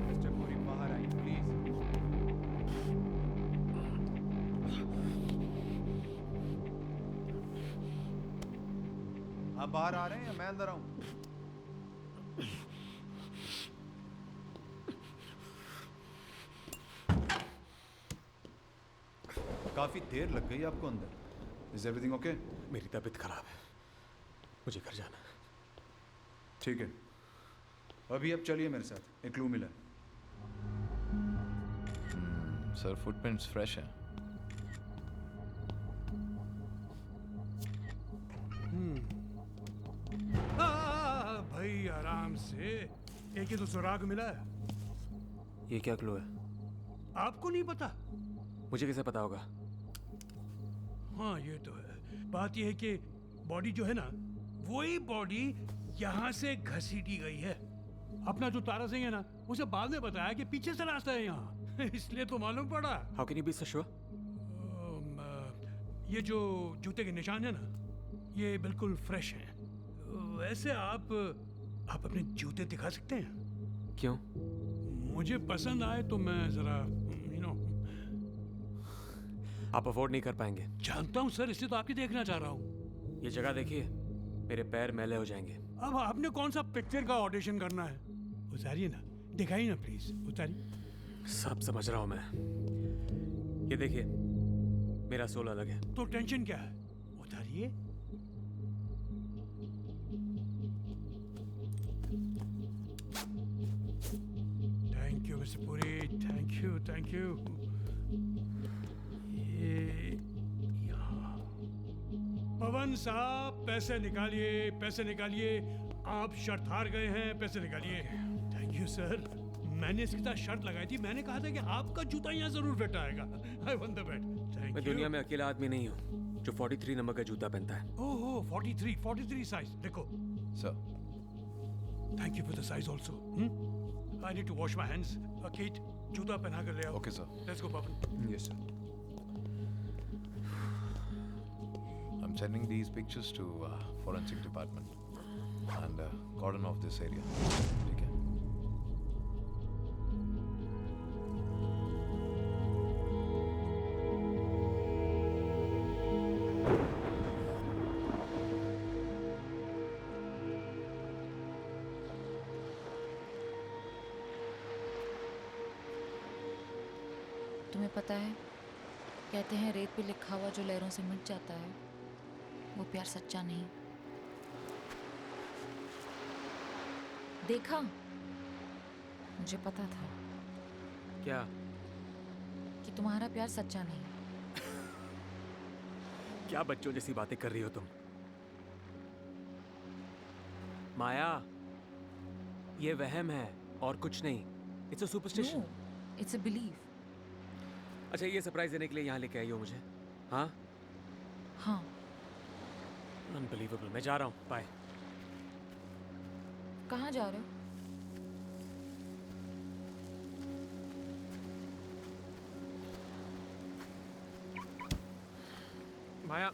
mister Puri बाहर आइए प्लीज आप बाहर आ रहे हैं या मैं अंदर आऊं? काफी देर लग गई आपको अंदर। Is everything okay? मेरी तबीयत खराब है, मुझे घर जाना है। ठीक है, अभी आप चलिए मेरे साथ, एक क्लू मिला है। सर फुटप्रिंट्स फ्रेश हैं। भाई आराम से, एक ही तो सुराग मिला है। ये क्या क्लू है? आपको नहीं पता? मुझे कैसे पता होगा? हाँ ये तो है। बात यह है कि बॉडी जो है ना, वही बॉडी यहाँ से घसीटी गई है। अपना जो तारा सिंह है ना, उसे बाद में बताया कि पीछे से रास्ता है यहाँ इसलिए तो मालूम पड़ा। How can you be so sure? ये जो जूते के निशान है ना, ये बिल्कुल फ्रेश हैं। वैसे आप अपने जूते दिखा सकते हैं? क्यों? मुझे पसंद आए तो मैं जरा आप अफोर्ड नहीं कर पाएंगे। जानता हूँ सर, इसलिए तो आपकी देखना चाह रहा हूँ। ये जगह देखिए, मेरे पैर मैले हो जाएंगे। अब आपने कौन सा पिक्चर का ऑडिशन करना है? उतारिए ना, दिखाइए ना प्लीज, उतारिए। सब समझ रहा हूँ मैं। ये देखिए, मेरा सोल अलग है। तो टेंशन क्या है? उतारिए। Thank you mister Puri, thank you. ये यहाँ। पवन साहब, पैसे निकालिए। आप शर्त हार गए हैं, पैसे निकालिए। Thank you sir. मैंने इसके साथ शर्त लगाई थी, मैंने कहा था कि आपका जूता यहाँ जरूर फिट आएगा। I won the bet. Thank मैं यू। दुनिया में अकेला आदमी नहीं हूँ जो 43 नंबर का जूता पहनता है। ओहो, 43 साइज। देखो sir. Thank you for the size also. I need to wash my hands. Keith, जूता पहना कर ले आओ। Okay sir. Let's go Pawan. Yes sir. I'm sending these pictures to forensic department and cordon off this area. ठीक है? तुम्हें पता है, कहते हैं रेत पे लिखा हुआ जो लहरों से मिट जाता है, वो प्यार सच्चा नहीं। देखा, मुझे पता था क्या? कि तुम्हारा प्यार सच्चा नहीं। क्या बच्चों जैसी बातें कर रही हो तुम? माया, ये वहम है और कुछ नहीं। It's a superstition. It's a belief. अच्छा, ये सरप्राइज देने के लिए यहाँ लेके आई हो मुझे? हाँ हाँ। अनबिलीवेबल। मैं जा रहा हूँ, बाय। कहाँ जा रहे हो? माया,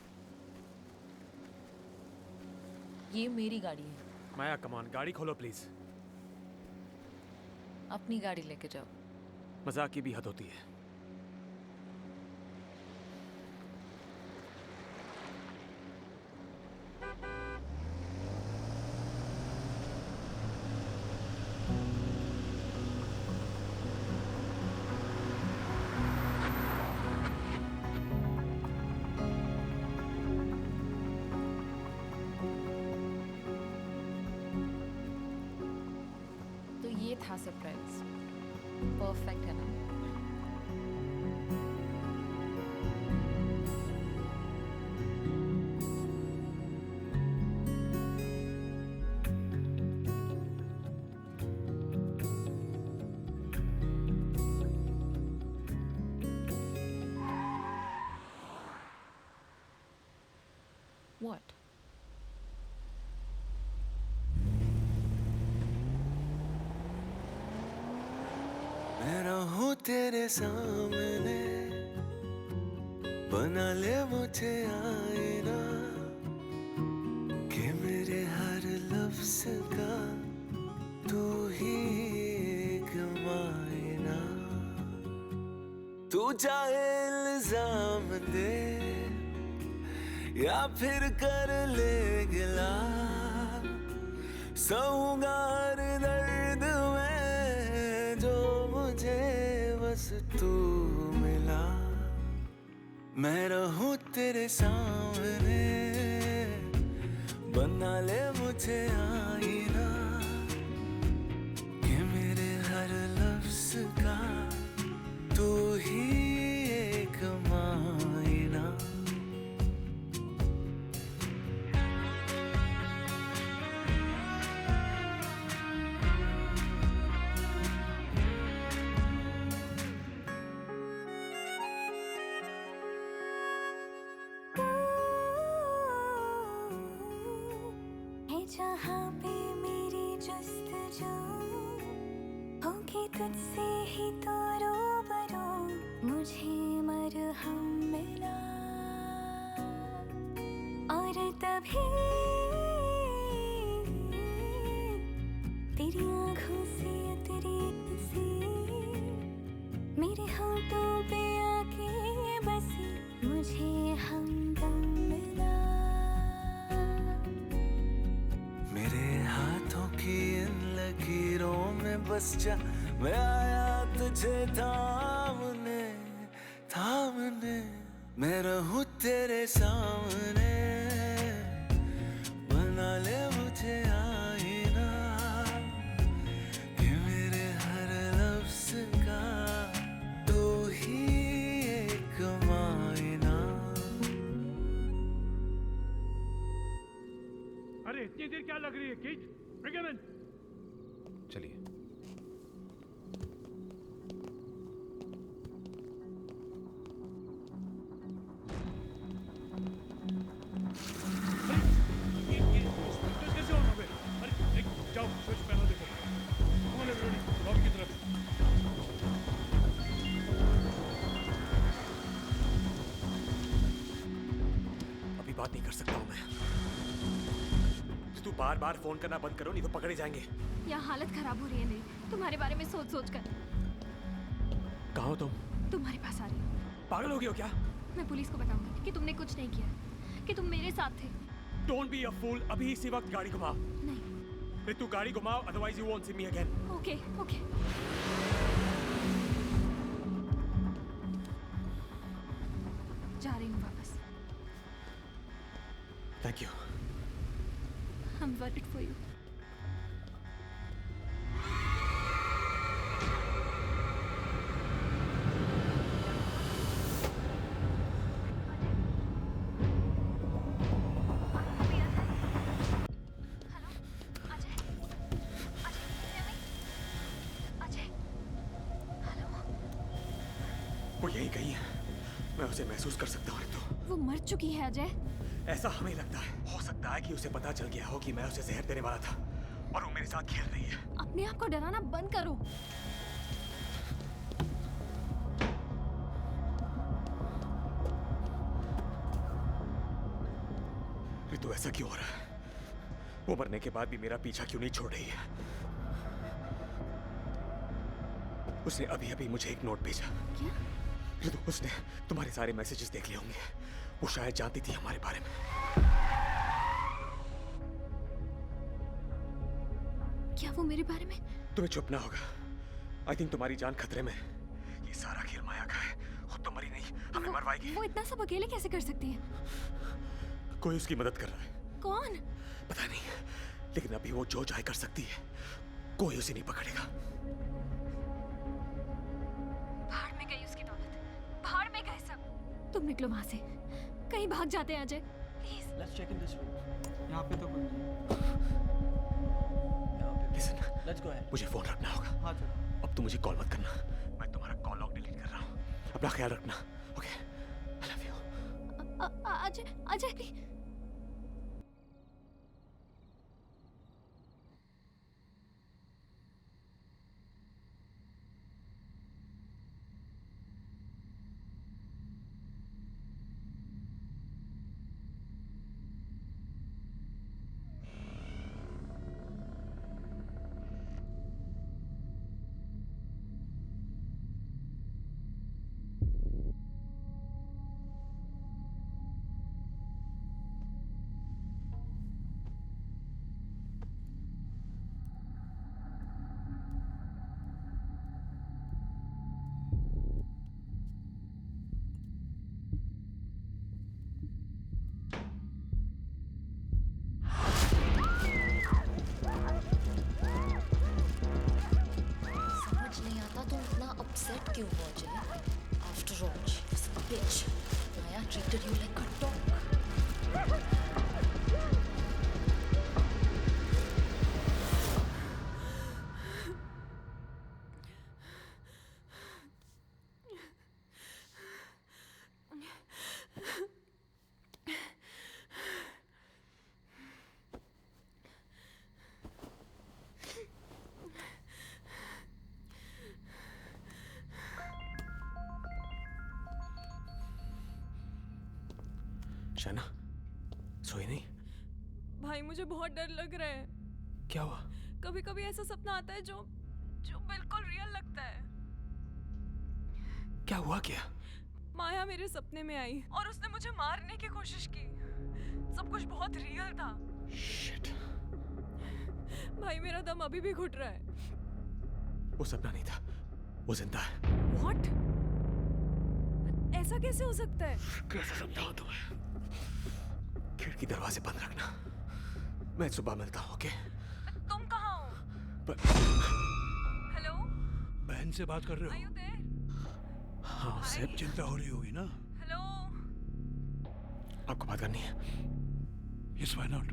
ये मेरी गाड़ी है। माया कम ऑन, गाड़ी खोलो प्लीज। अपनी गाड़ी लेके जाओ। मजाक की भी हद होती है। तो ये था सरप्राइज। परफेक्ट है ना? What? मैं रहूं तेरे सामने, बना ले मुझे आईना, कि मेरे हर लफ्ज का तू ही एक मायना। तू चाहे इल्जाम दे या फिर कर ले गिला, सहूंगा हर दर्द में जो मुझे बस तू मिला। मैं रहूं तेरे सामने, बना ले मुझे आईना, कि मेरे हर लफ्ज का तू ही एक मायना। जहाँ पे मेरी जुस्तजू होगी तुझसे ही तो रूबरू, मुझे मरहम मिला और तभी तेरी आँखों से तेरी तस्वीर मेरे होठों पे आके बसी, मुझे हमदम मिला। मेरे हाथों की इन लकीरों में बस जा, मैं आया तुझे थामने थामने। मैं रहूं तेरे सामने, बना ले मुझे आईना, कि मेरे हर लफ्ज का तू ही एक मायना। अरे इतनी देर क्या लग रही है किड? Bring him in. चलिए। कैसे हो बे? अरे जाओ स्विच पैनल देखो। कौन है रेडी? लॉबी की तरफ। अभी बात नहीं कर सकता हूँ मैं। तू बार बार फोन करना बंद करो, नहीं तो पकड़े जाएंगे। यहाँ हालत खराब हो रही है मेरी, तुम्हारे बारे में सोच सोच कर। कहाँ हो तुम? तुम्हारे पास आ रही हूँ। पागल हो गए हो क्या? मैं पुलिस को बताऊंगी कि तुमने कुछ नहीं किया, कि तुम मेरे साथ थे। Don't be a fool. अभी इसी वक्त गाड़ी घुमाओ। नहीं। फिर तू गाड़ी घुमाओ, otherwise you won't see me again. Okay okay. जा रही हूँ वापस। Thank you. I'm worried for you. वो यही कहीं है। मैं उसे महसूस कर सकता हूँ तो। वो मर चुकी है अजय। ऐसा हमें लगता है। हो सकता है कि उसे पता चल गया हो कि मैं उसे जहर देने वाला था और वो मेरे साथ खेल रही है। अपने आप को डराना बंद करो। ऋतु ऐसा क्यों हो रहा है? वो मरने के बाद भी मेरा पीछा क्यों नहीं छोड़ रही है? उसने अभी अभी मुझे एक नोट भेजा। क्या? ऋतु, उसने तुम्हारे सारे मैसेजेस देख लिए होंगे। वो शायद जानती थी हमारे बारे में। क्या वो मेरे बारे में? तुम्हें चुप ना होगा। आई थिंक तुम्हारी जान खतरे में। ये सारा खेल माया का है। खुद तो मरी नहीं, हमें मरवाएगी। वो इतना सब अकेले कैसे कर सकती है? कोई उसकी मदद कर रहा है। कौन? पता नहीं, लेकिन अभी वो जो चाहे कर सकती है। कोई उसे नहीं पकड़ेगा। बाहर में गई उसकी दौलत, बाहर में गए सब। तुम निकलो वहां से, कहीं भाग जाते हैं Ajay. Please. Let's check in this room. यहाँ पे तो कोई नहीं। Listen, let's go ahead. मुझे फोन रखना होगा। हाँ चलो। अब तुम मुझे कॉल मत करना। मैं तुम्हारा कॉल लॉग डिलीट कर रहा हूँ। अपना ख्याल रखना। Okay, I love you. Ajay, Ajay please. Upset क्यों हुआ Jay? After all she was a bitch. Maya treated you like a dog. Shana, सोई नहीं? भाई मुझे बहुत डर लग रहा है. क्या हुआ? कभी कभी ऐसा सपना आता है जो जो बिल्कुल रियल लगता है. क्या हुआ क्या? माया मेरे सपने में आई और उसने मुझे मारने की कोशिश की. सब कुछ बहुत रियल था. शिट. भाई मेरा दम अभी भी घुट रहा है. वो सपना नहीं था, वो जिंदा है. What? ऐसा कैसे हो सकता है? कैसे समझाऊं तुम्हें? खिड़की दरवाजे बंद रखना. मैं सुबह मिलता हूँ, ओके? तुम कहाँ हो? हेलो? बहन से बात कर रहे हो? हाँ, उससे चिंता हो रही होगी ना? हेलो? आपको बात करनी है? Yes, why not?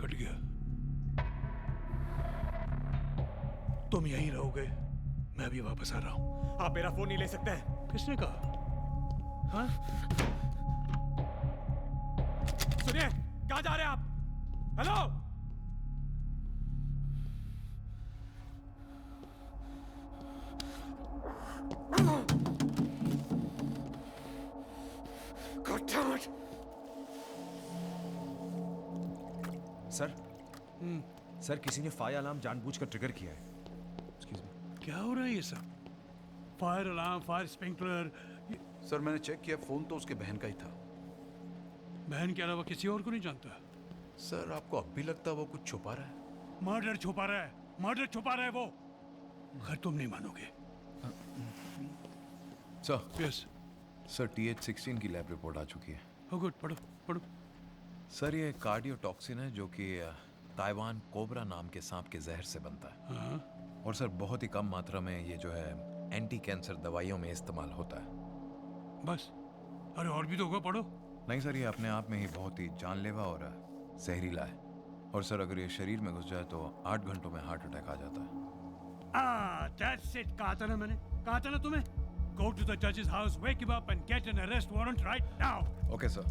कट गया. तुम यहीं रहोगे, मैं भी वापस आ रहा हूँ. आप मेरा फोन नहीं ले सकते हैं. किसने कहा? हाँ? सुनिए, कहाँ जा रहे हैं आप? हेलो? सर, सर किसी ने फायर अलार्म जानबूझकर ट्रिगर किया है. क्या हो रहा है ये सब? Fire alarm, fire sprinkler. Sir मैंने चेक किया, फोन तो उसके बहन का ही था. बहन के अलावा किसी और को नहीं जानता? सर आपको अब भी लगता है वो कुछ छुपा रहा है? मर्डर छुपा रहा है, मर्डर छुपा रहा है वो. खैर तुम नहीं मानोगे. सर. यस. सर TH16 की लैब रिपोर्ट आ चुकी है. हो गुड, पढ़ो पढ़ो. सर ये कार्डियोटॉक्सिन है जो कि ताइवान कोबरा नाम के सांप के जहर से बनता है. हाँ. और सर बहुत ही कम मात्रा में ये जो है एंटी कैंसर दवाइयों में इस्तेमाल होता है. बस. अरे और भी तो होगा, पढ़ो. नहीं सर, ये अपने आप में ही बहुत ही जानलेवा और जहरीला है. और सर अगर ये शरीर में घुस जाए तो 8 घंटों में हार्ट अटैक आ जाता है. That's it. कहा था ना मैंने, कहा था ना तुम्हें. Go to the judge's house, wake him up and get an arrest warrant right now. Okay sir.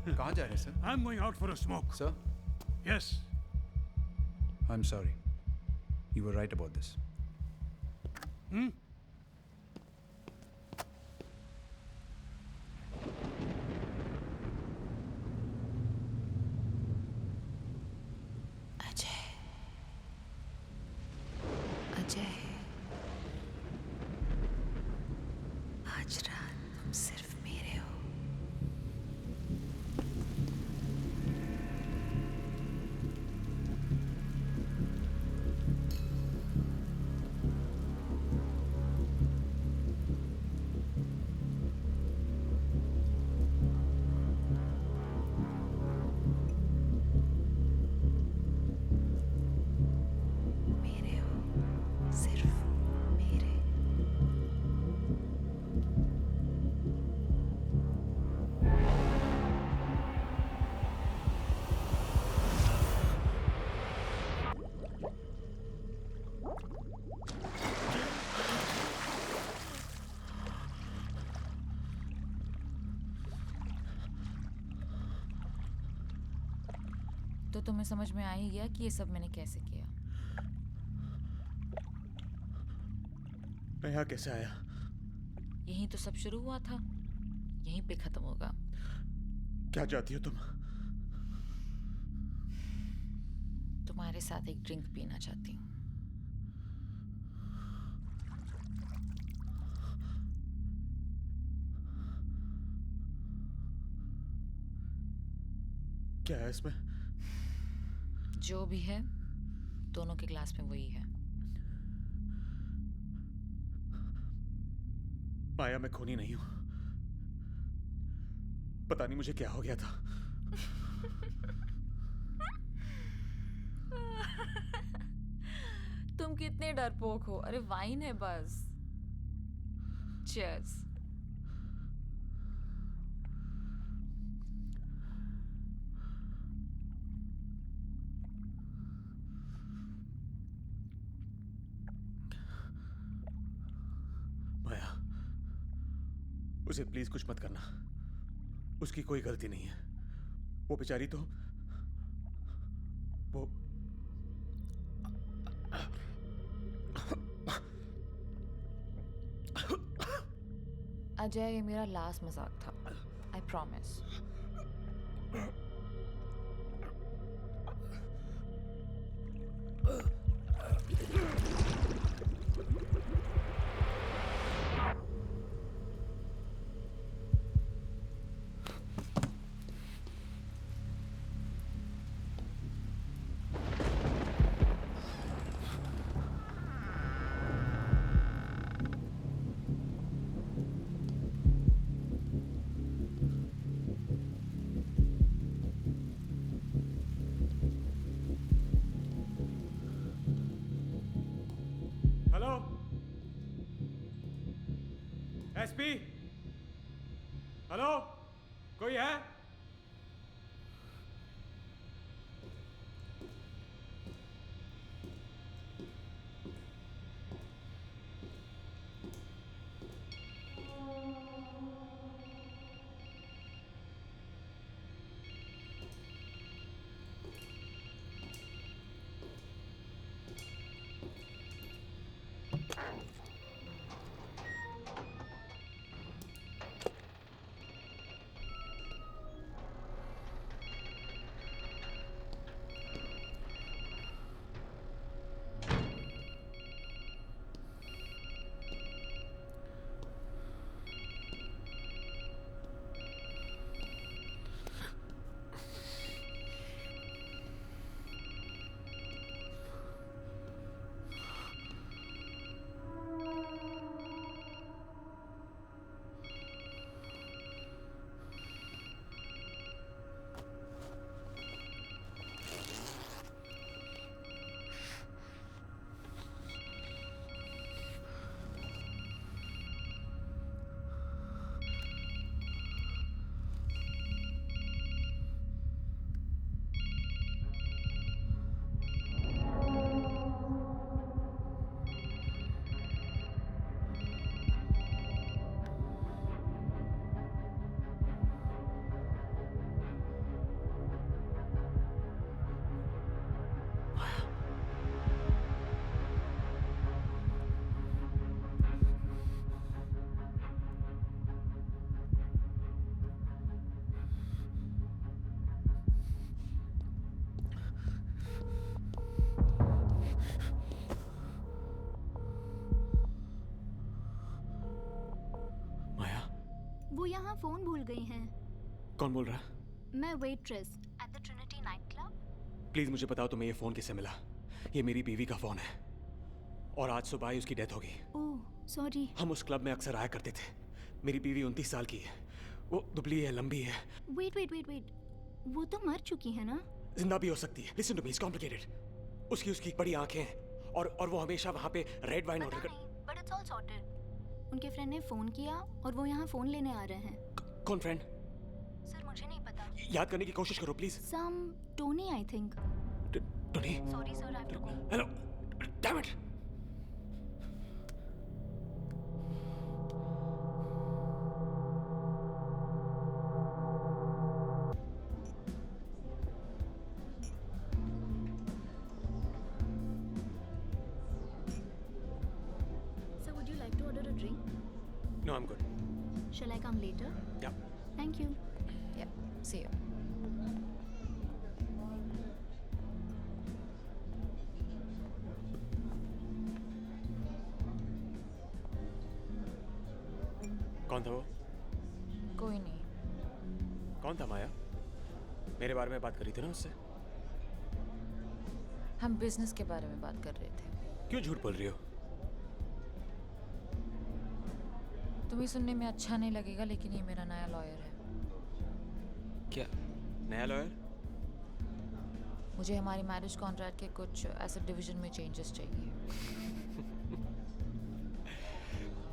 कहाँ जा रहे हैं sir? I'm going out for a smoke. Sir? Yes. I'm sorry. You were right about this. Hmm? Ajay. Ajay. आज रात तुम सिर्फ मेरे हो. मेरे हो, सिर्फ मेरे. तो तुम्हें समझ में आ ही गया कि ये सब मैंने कैसे किया. मैं यहाँ कैसे आया? यहीं तो सब शुरू हुआ था, यहीं पे खत्म होगा. क्या चाहती हो तुम? तुम्हारे साथ एक ड्रिंक पीना चाहती हूँ. क्या है इसमें? जो भी है, दोनों के ग्लास में वही है. माया, मैं खूनी नहीं हूं. पता नहीं मुझे क्या हो गया था. कितने डरपोक हो। अरे वाइन है बस। चीयर्स। माया, उसे प्लीज कुछ मत करना। उसकी कोई गलती नहीं है। वो बेचारी तो वो अजय, ये मेरा लास्ट मजाक था। I promise. Hello SP, hello, कोई है? वो यहाँ फोन भूल गई हैं। कौन बोल रहा है? मैं waitress at the Trinity night club. Please मुझे बताओ तुम्हें ये फोन किससे मिला? ये मेरी बीवी का फोन है और आज सुबह ही उसकी डेथ हो गई। Oh sorry. हम उस क्लब में अक्सर आया करते थे। मेरी बीवी 29 साल की है। वो दुबली है, लंबी है। वेट वेट वेट वेट, वो तो मर चुकी है ना? जिंदा भी हो सकती है। Listen to me, it's complicated. उसकी बड़ी आंखें हैं और वो हमेशा वहाँ पे रेड वाइन ऑर्डर कर। But it's all sorted. उनके फ्रेंड ने फोन किया और वो यहाँ फोन लेने आ रहे हैं। कौन फ्रेंड? सर मुझे नहीं पता। याद करने की कोशिश करो please. Some Tony I think. Tony? Sorry sir, I have to go. Hello, damn it. No, I'm good. Shall I come later? Yeah. Thank you. Yeah, see you. कौन था वो? कोई नहीं। कौन था माया? मेरे बारे में बात करी थी ना उससे? हम बिजनेस के बारे में बात कर रहे थे। क्यों झूठ बोल रही हो? तुम्हें सुनने में अच्छा नहीं लगेगा लेकिन ये मेरा नया लॉयर है। क्या? नया लॉयर? मुझे हमारी मैरिज कॉन्ट्रैक्ट के कुछ एसेट डिवीजन में चेंजेस चाहिए।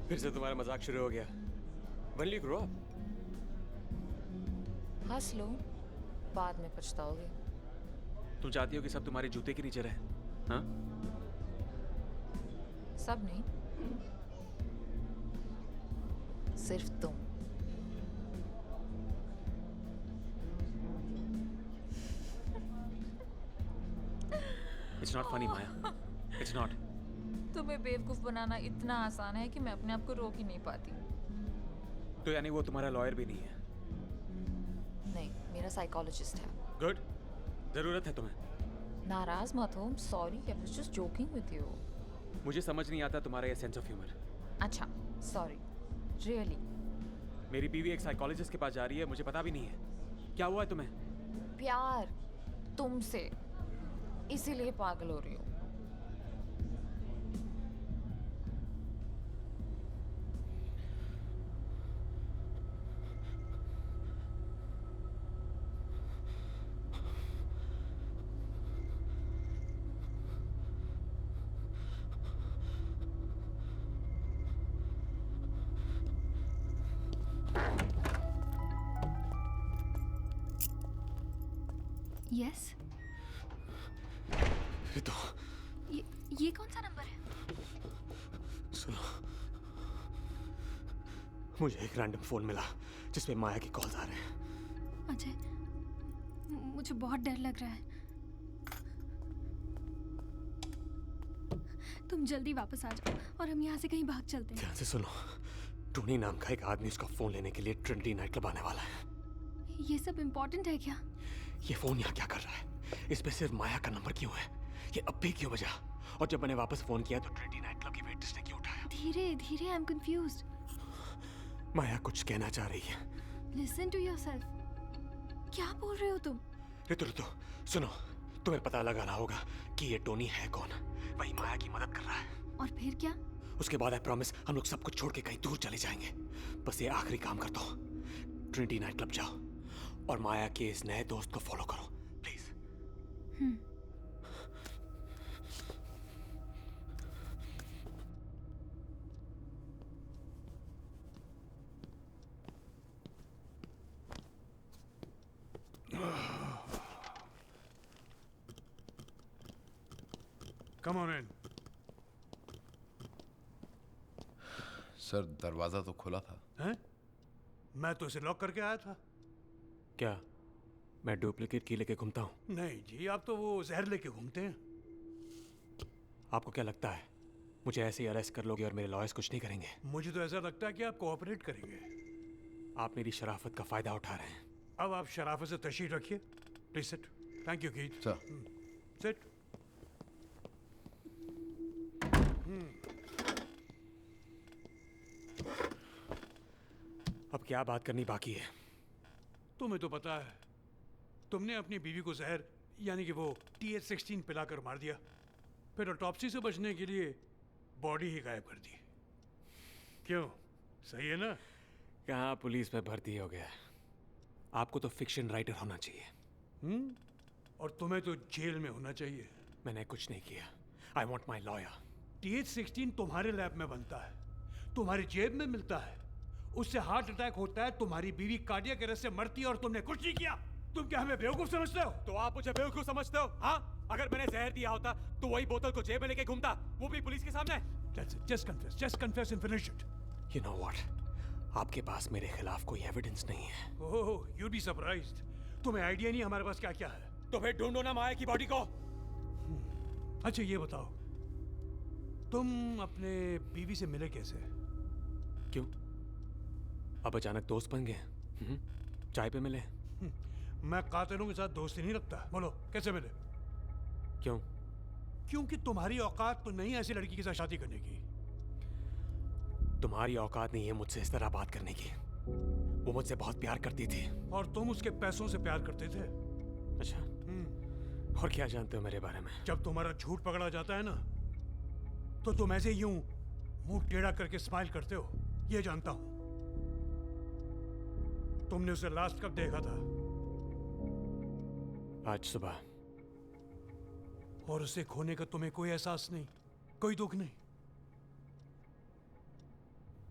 फिर से तुम्हारा मजाक शुरू हो गया। When will you grow up? हंस लो, बाद में पछताओगे। तुम चाहती हो कि सब तुम्हारे जूते के नीचे रहे? हाँ? सब नहीं, सिर्फ तुम। It's not funny, Maya. It's not. तुम्हें बेवकूफ बनाना इतना आसान है कि मैं अपने आप को रोक ही नहीं पाती। तो यानी वो तुम्हारा लॉयर भी नहीं है? नहीं, मेरा साइकोलॉजिस्ट है। गुड, जरूरत है तुम्हें। नाराज मत हो, sorry, I was just joking with you. मुझे समझ नहीं आता तुम्हारा ये सेंस ऑफ ह्यूमर। अच्छा, सॉरी, रियली। मेरी बीवी एक साइकोलॉजिस्ट के पास जा रही है, मुझे पता भी नहीं है। क्या हुआ है तुम्हें? प्यार तुमसे, इसीलिए पागल हो रही हूँ। यस, तो ये कौन सा नंबर है? सुनो, मुझे एक रैंडम फोन मिला जिसमें माया की कॉल्स आ रहे हैं। अजय, मुझे बहुत डर लग रहा है। तुम जल्दी वापस आ जाओ और हम यहाँ से कहीं भाग चलते हैं। ध्यान से सुनो, टोनी नाम का एक आदमी उसका फोन लेने के लिए ट्रिनिटी नाइट क्लब आने वाला है। ये सब इम्पोर्टेंट है क्या? ये फोन यहाँ क्या कर रहा है? इसमें सिर्फ माया का नंबर क्यों है? ये अब भी क्यों बजा? और जब मैंने वापस फोन किया तो ट्रिनिटी नाइट क्लब की वेट्रेस ने क्यों उठाया? धीरे धीरे, आई एम कंफ्यूज्ड। माया कुछ कहना चाह रही है। Listen to yourself. क्या बोल रहे हो तुम? ऋतु, सुनो, तुम्हें पता लगाना होगा कि ये टोनी है कौन। वही माया की मदद कर रहा है। और फिर क्या? उसके बाद आई प्रॉमिस हम लोग सब कुछ छोड़ के कहीं दूर चले जाएंगे। बस ये आखिरी काम कर दो। ट्रिनिटी नाइट क्लब जाओ और माया के इस नए दोस्त को फॉलो करो, please. Come on in. Sir, दरवाजा तो खुला था। हैं? मैं तो इसे लॉक करके आया था। क्या मैं डुप्लीकेट की लेके घूमता हूँ? नहीं जी, आप तो वो जहर लेके घूमते हैं। आपको क्या लगता है मुझे ऐसे ही अरेस्ट कर लोगे और मेरे लॉयर्स कुछ नहीं करेंगे? मुझे तो ऐसा लगता है कि आप कोऑपरेट करेंगे। आप मेरी शराफत का फायदा उठा रहे हैं। अब आप शराफत से तशरीफ रखिए। Please sit. Thank you Keith. Sir. Sit. अब क्या बात करनी बाकी है? तुम्हें तो पता है, तुमने अपनी बीवी को जहर यानी कि वो TH16 पिलाकर मार दिया, फिर ऑटोप्सी से बचने के लिए बॉडी ही गायब कर दी। क्यों, सही है ना? कहाँ पुलिस में भर्ती हो गया। आपको तो फिक्शन राइटर होना चाहिए। और तुम्हें तो जेल में होना चाहिए। मैंने कुछ नहीं किया। I want my lawyer. TH16 तुम्हारे लैब में बनता है, तुम्हारी जेब में मिलता है, उससे हार्ट अटैक होता है, तुम्हारी बीवी कार्डियक अरेस्ट से मरती है और तुमने कुछ नहीं किया। तुम क्या हमें बेवकूफ समझते हो? तो आप मुझे बेवकूफ समझते हो? हाँ, अगर मैंने जहर दिया होता तो वही बोतल को जेब में लेके घूमता, वो भी पुलिस के सामने। Just confess and finish it. You know what? आपके पास मेरे खिलाफ कोई एविडेंस नहीं है। ओह, you'd be surprised. तुम्हें आइडिया नहीं हमारे पास क्या क्या है। तो फिर ढूंढो ना माया की बॉडी को। अच्छा ये बताओ, तुम अपने बीवी से मिले कैसे? क्यों, अब अचानक दोस्त बन गए? चाय पे मिले? मैं कातिलों के साथ दोस्ती नहीं रखता। बोलो कैसे मिले? क्यों? क्योंकि तुम्हारी औकात तो नहीं ऐसी लड़की के साथ शादी करने की। तुम्हारी औकात नहीं है मुझसे इस तरह बात करने की। वो मुझसे बहुत प्यार करती थी। और तुम उसके पैसों से प्यार करते थे। अच्छा, और क्या जानते हो मेरे बारे में? जब तुम्हारा झूठ पकड़ा जाता है ना, तो तुम ऐसे यूं मुंह टेढ़ा करके स्माइल करते हो, ये जानता हूं। तुमने उसे लास्ट कब देखा था? आज सुबह और उसे खोने का तुम्हें कोई एहसास नहीं, कोई दुख नहीं?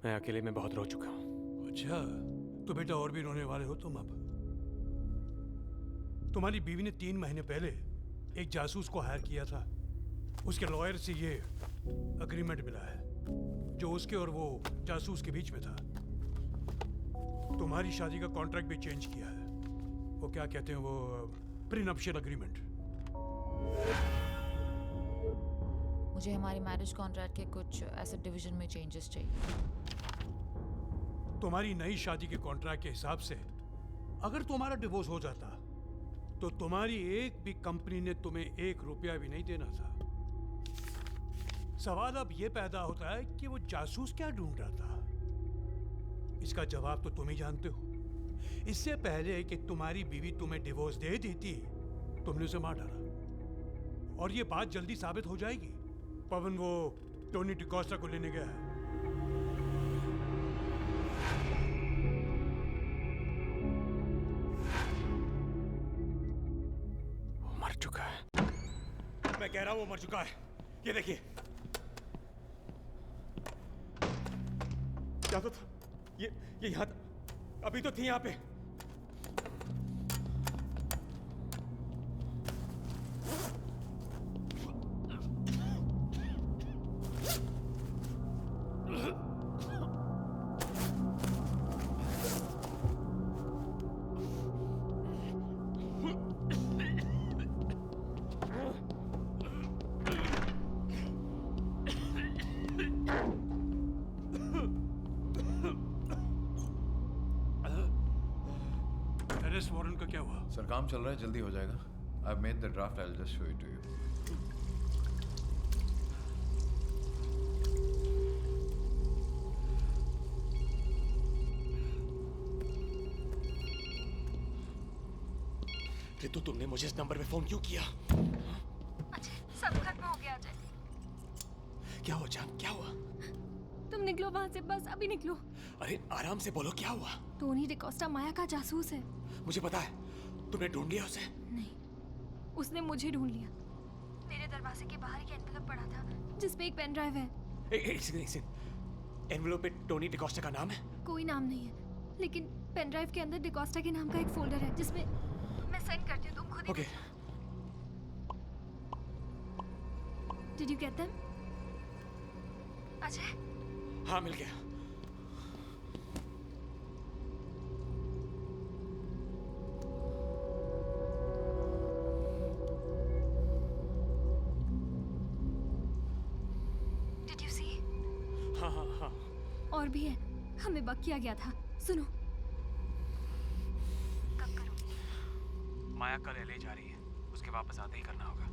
मैं अकेले में बहुत रो चुका हूं। अच्छा, तो बेटा और भी रोने वाले हो तुम अब। तुम्हारी बीवी ने 3 महीने पहले एक जासूस को हायर किया था। उसके लॉयर से ये अग्रीमेंट मिला है जो उसके और वो जासूस के बीच में था। तुम्हारी शादी का कॉन्ट्रैक्ट भी चेंज किया है। वो क्या कहते हैं, वो प्रीनप्शियल अग्रीमेंट। मुझे हमारी मैरिज कॉन्ट्रैक्ट के कुछ एसेट डिवीजन में चेंजेस चाहिए। तुम्हारी नई शादी के कॉन्ट्रैक्ट के हिसाब से अगर तुम्हारा डिवोर्स हो जाता तो तुम्हारी एक भी कंपनी ने तुम्हें 1 रुपया भी नहीं देना था। सवाल अब यह पैदा होता है कि वो जासूस क्या ढूंढ रहा था। इसका जवाब तो तुम ही जानते हो। इससे पहले कि तुम्हारी बीवी तुम्हें डिवोर्स दे देती, तुमने उसे मार डाला। और ये बात जल्दी साबित हो जाएगी। पवन वो टोनी डिकोस्टा को लेने गया है। वो मर चुका है। मैं कह रहा हूं वो मर चुका है। ये देखिए। क्या तो था? ये यहाँ अभी तो थी यहाँ पे। अरेस्ट वारंट का क्या हुआ? सर काम चल रहा है, जल्दी हो जाएगा। I made the draft, I will just show it to you. Ritu, तुमने मुझे इस नंबर पे फोन क्यों किया? अजय, सब खत्म हो गया अजय। क्या हुआ जान, क्या हुआ? तुम निकलो वहां से, बस अभी निकलो। अरे आराम से बोलो, क्या हुआ? टोनी डिकोस्टा माया का जासूस है। मुझे पता है। तुमने ढूंढ लिया उसे? नहीं, उसने मुझे ढूंढ लिया। मेरे दरवाजे के बाहर एक एनवेलप पड़ा था जिसपे एक पेन ड्राइव है। एनवेलप पे टोनी डिकोस्टा का नाम है? कोई नाम नहीं है, लेकिन पेन ड्राइव के अंदर डिकोस्टा के नाम का एक फोल्डर है जिसमें मैं सेंड करती हूँ, तुम खुद ही okay. Did you get them? Ajay? हाँ, मिल गया। Did you see? हाँ। और भी है, हमें बक किया गया था। सुनो। कब करूँगी? माया कल LA जा रही है। उसके वापस आते ही करना होगा।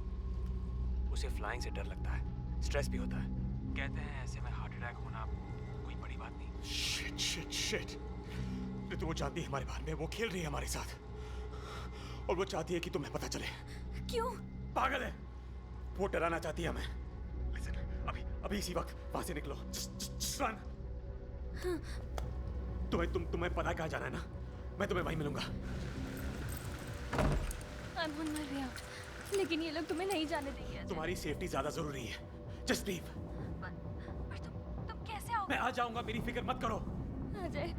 उसे फ्लाइंग से डर लगता है, स्ट्रेस भी होता है। कहते हैं ऐसे में हार्ट अटैक होना कोई बड़ी बात नहीं। शिट। तो वो जानती है हमारे बारे में, वो खेल रही है हमारे साथ और वो चाहती है कि तुम्हें पता चले। क्यों? पागल है वो, डराना चाहती है हमें। लिसन, अभी इसी वक्त वहां से निकलो। रन। तुम्हें पता कहाँ जाना है ना? मैं तुम्हें वहीं मिलूंगा। I'm on my way out, लेकिन ये लोग तुम्हें नहीं जाने देंगे अजय। तुम्हारी सेफ्टी ज्यादा जरूरी है। Just leave. पर तुम कैसे आओगे? मैं आ जाऊंगा, मेरी फिक्र मत करो। अजय,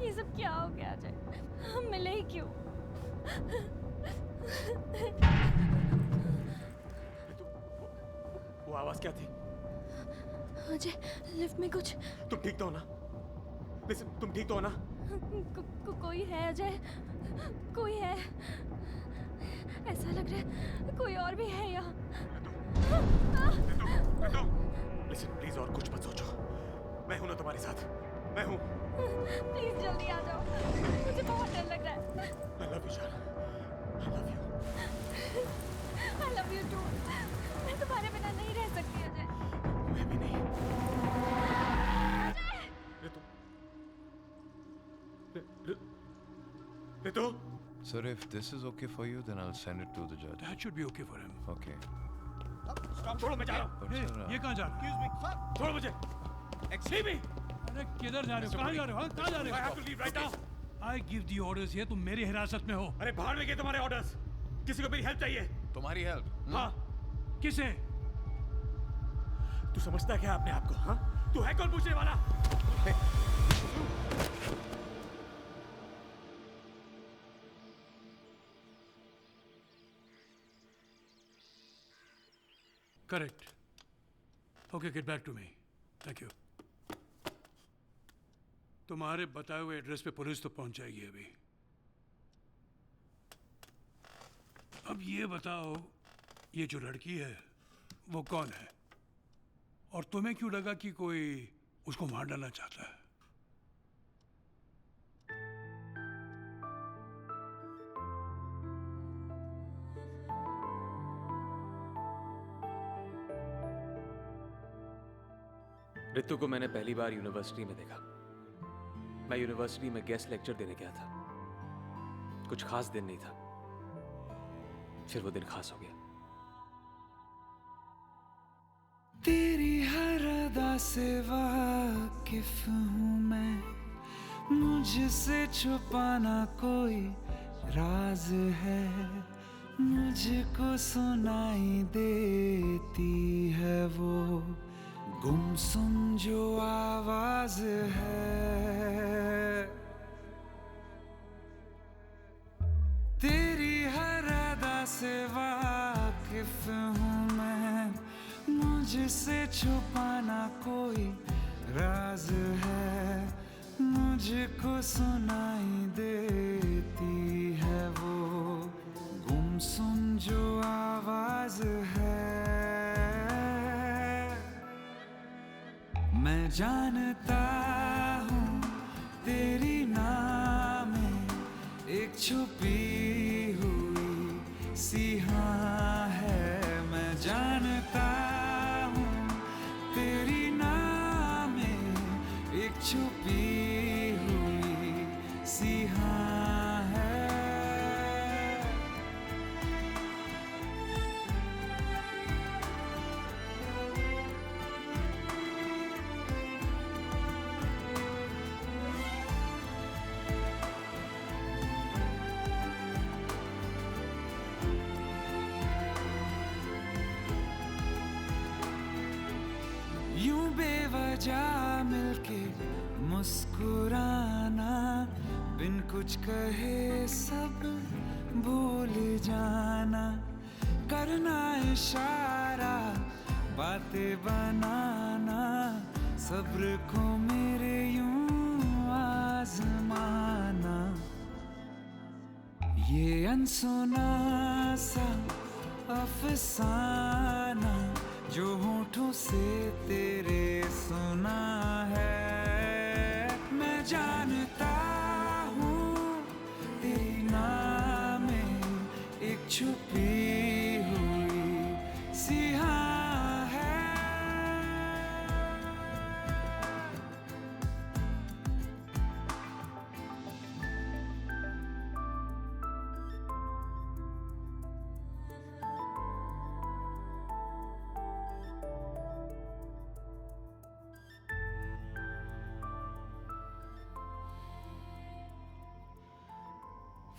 ये सब क्या हो गया अजय? हम मिले ही क्यों? वो आवाज क्या थी? अजय, लिफ्ट में कुछ। तुम ठीक तो हो ना? लिसन, तुम ठीक तो हो ना? कोई है अजय, कोई है। ऐसा लग रहा है कोई और भी है यहाँ। लिसन प्लीज, और कुछ मत सोचो। मैं हूं ना तुम्हारे साथ, मैं हूं। प्लीज जल्दी आ जाओ, मुझे बहुत डर लग रहा है। I love you, जान। I love you. I love you too. मैं तुम्हारे बिना नहीं रह सकती अजय। मैं भी नहीं। Ajay! Ritu? Sir, if this is okay for you, then I'll send it to the judge. That should be okay for him. Okay. छोड़ो, मैं जा रहा हूँ। But sir, ये कहाँ जा रहे हो? छोड़ो मुझे। Leave me. अरे किधर जा रहे हो? कहाँ जा रहे हो? कहाँ जा रहे हो? I have to leave right now. I give the orders here. तुम मेरी हिरासत में हो। अरे बाहर में गए तुम्हारे ऑर्डर्स। किसी को मेरी हेल्प चाहिए। तुम्हारी हेल्प? हाँ। किसे? तू समझता क्या अपने आप को? हाँ, तू है कौन पूछने वाला? Correct. Okay, get back to me. Thank you. तुम्हारे बताए हुए एड्रेस पे पुलिस तो पहुंच जाएगी अभी. अब ये बताओ, ये जो लड़की है वो कौन है? और तुम्हें क्यों लगा कि कोई उसको मार डालना चाहता है? रितु को मैंने पहली बार यूनिवर्सिटी में देखा. मैं यूनिवर्सिटी में गेस्ट लेक्चर देने गया था. कुछ खास दिन नहीं था, फिर वो दिन खास हो गया. तेरी हर अदा से वाकिफ हूँ मैं, मुझसे छुपाना कोई राज है, मुझको सुनाई देती है वो गुमसुम जो आवाज है. तेरी हर अदा से वाकिफ हूँ मैं, मुझसे छुपाना कोई राज है, मुझको सुनाई देती है वो गुमसुम जो आवाज है. मैं जानता हूँ तेरी नाम में एक छुपी हुई सी हाँ है. मैं जानता हूँ तेरी नाम में एक छुपी हुई सी हाँ है. यूं बेवजह मिलके मुस्कुराना, बिन कुछ कहे सब भूल जाना, करना इशारा बातें बनाना, सब्र को मेरे यूं आजमाना. ये अनसुना सा अफसाना जो होठों से तेरे सुना है. मैं जानता हूँ तेरी नाम में एक छुपी हुई सी हाँ है.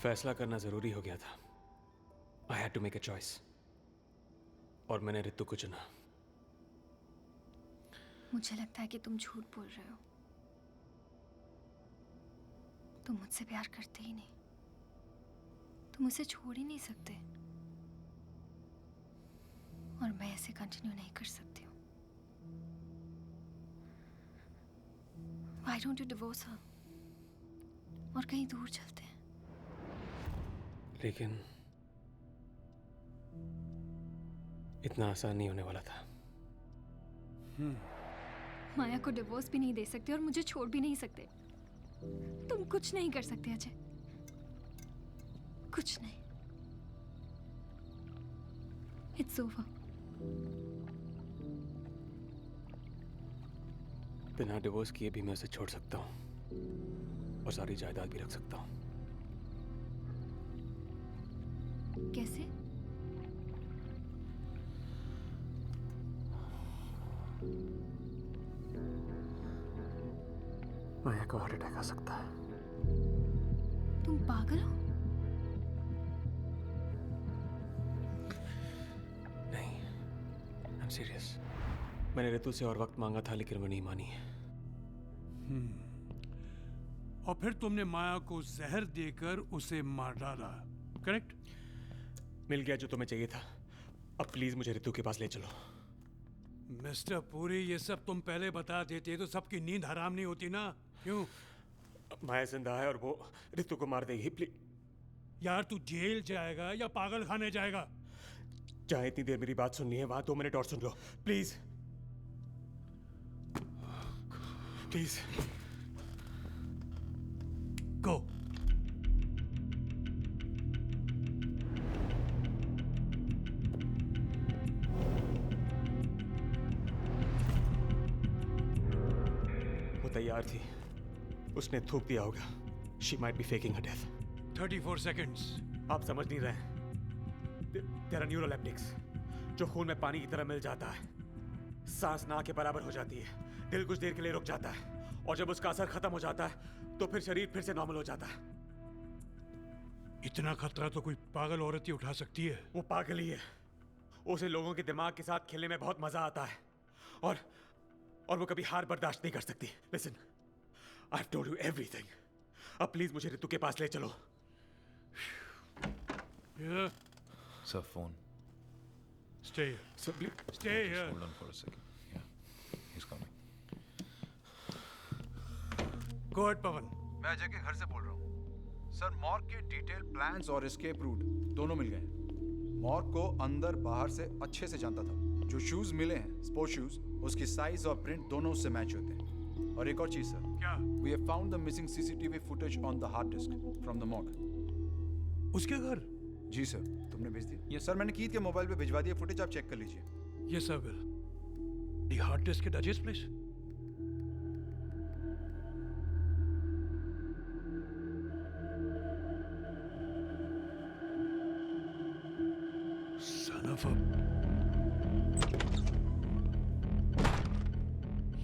फैसला करना जरूरी हो गया था. I had to make a choice. और मैंने रितु को चुना. मुझे लगता है कि तुम झूठ बोल रहे हो. तुम मुझसे प्यार करते ही नहीं. तुम मुझे छोड़ ही नहीं सकते. और मैं ऐसे कंटिन्यू नहीं कर सकती हूँ. Why don't you divorce her? और कहीं दूर चलते हैं. लेकिन इतना आसान नहीं होने वाला था. माया को डिवोर्स भी नहीं दे सकते और मुझे छोड़ भी नहीं सकते. तुम कुछ नहीं कर सकते अजय. कुछ नहीं. It's over. बिना डिवोर्स किए भी मैं उसे छोड़ सकता हूँ और सारी जायदाद भी रख सकता हूँ. कैसे? माया को हार्ट अटैक आ सकता है. तुम पागल हो? नहीं, सीरियस। मैंने ऋतु से और वक्त मांगा था लेकिन वो नहीं मानी। और फिर तुमने माया को जहर देकर उसे मार डाला, करेक्ट? मिल गया जो तुम्हें चाहिए था। अब प्लीज मुझे ऋतु के पास ले चलो। मिस्टर पुरी, ये सब तुम पहले बता देते तो सबकी नींद हराम नहीं होती ना? क्यों? माया जिंदा है और वो ऋतु को मार देगी। प्लीज यार, तू जेल जाएगा या पागल खाने जाएगा? चाहे इतनी देर मेरी बात सुननी है, वहां 2 मिनट और सुन लो प्लीज। Please go. वो तैयार थी, उसने थूक दिया होगा। She might be faking her death. 34 seconds. आप समझ नहीं रहे। There are neuroleptics, जो खून में पानी की तरह मिल जाता है। सांस ना के बराबर हो जाती है, दिल कुछ देर के लिए रुक जाता है, और जब उसका असर खत्म हो जाता है तो फिर शरीर फिर से नॉर्मल हो जाता है। इतना खतरा तो कोई पागल औरत ही उठा सकती है। वो पागल ही है। उसे लोगों के दिमाग के साथ खेलने में बहुत मजा आता है, और वो कभी हार बर्दाश्त नहीं कर सकती। Listen, I've told you everything. अब प्लीज मुझे ऋतु के पास ले चलो। Yeah. Sir, phone. Stay here. Sir, please. Stay Just here. hold on for a second. Yeah, he's coming. Go ahead, पवन। मैं अजय के घर से बोल रहा हूँ। सर, मॉर्ग के डिटेल प्लान्स और एस्केप रूट दोनों मिल गए। मॉर्ग को अंदर बाहर से अच्छे से जानता था। जो शूज मिले हैं, स्पोर्ट्स शूज, उसकी साइज और प्रिंट दोनों उससे मैच होते हैं। और एक और चीज सर। क्या? We have found the missing CCTV footage on the hard disk from the morgue. उसके घर? जी सर, तुमने भेज दिया? ये सर, मैंने कीथ के मोबाइल पे भिजवा दिया फुटेज, आप चेक कर लीजिए। Yes, I will. The hard disk at Ajay's place? Son of a...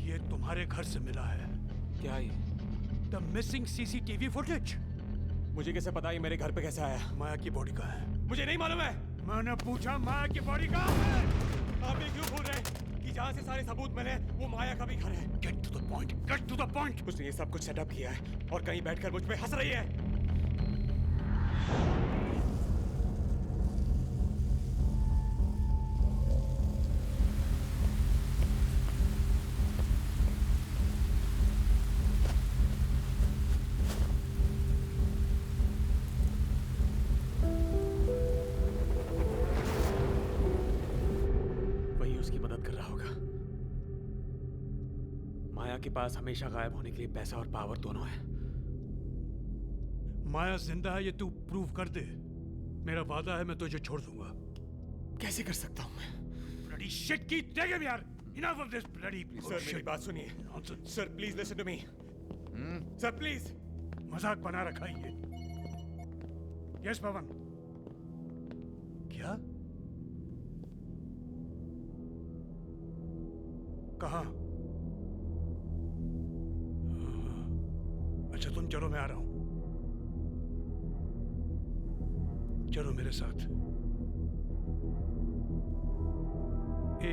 ये तुम्हारे घर से मिला है। क्या ये? The missing CCTV footage. मुझे कैसे पता ये मेरे घर पे कैसे आया? माया की बॉडी कहाँ है? मुझे नहीं मालूम है। मैंने पूछा माया की बॉडी कहाँ है? आप ये क्यों बोल रहे हैं कि जहाँ से सारे सबूत मिले वो माया का भी घर है? Get to the point. Get to the point. उसने ये सब कुछ सेटअप किया है और कहीं बैठकर मुझ पे हंस रही है। के पास हमेशा गायब होने के लिए पैसा और पावर दोनों है। माया जिंदा है, ये तू प्रूव कर दे। मेरा वादा है, मैं तुझे छोड़ दूंगा। कैसे कर सकता हूं मैं? Bloody shit, keep taking me, यार। Enough of this bloody sir, मेरी बात सुनिए। Sir, please listen to me. Sir, please. मजाक बना रखा है ये। यस पवन। क्या? कहाँ? अच्छा, तुम चलो, मैं आ रहा हूं। चलो मेरे साथ।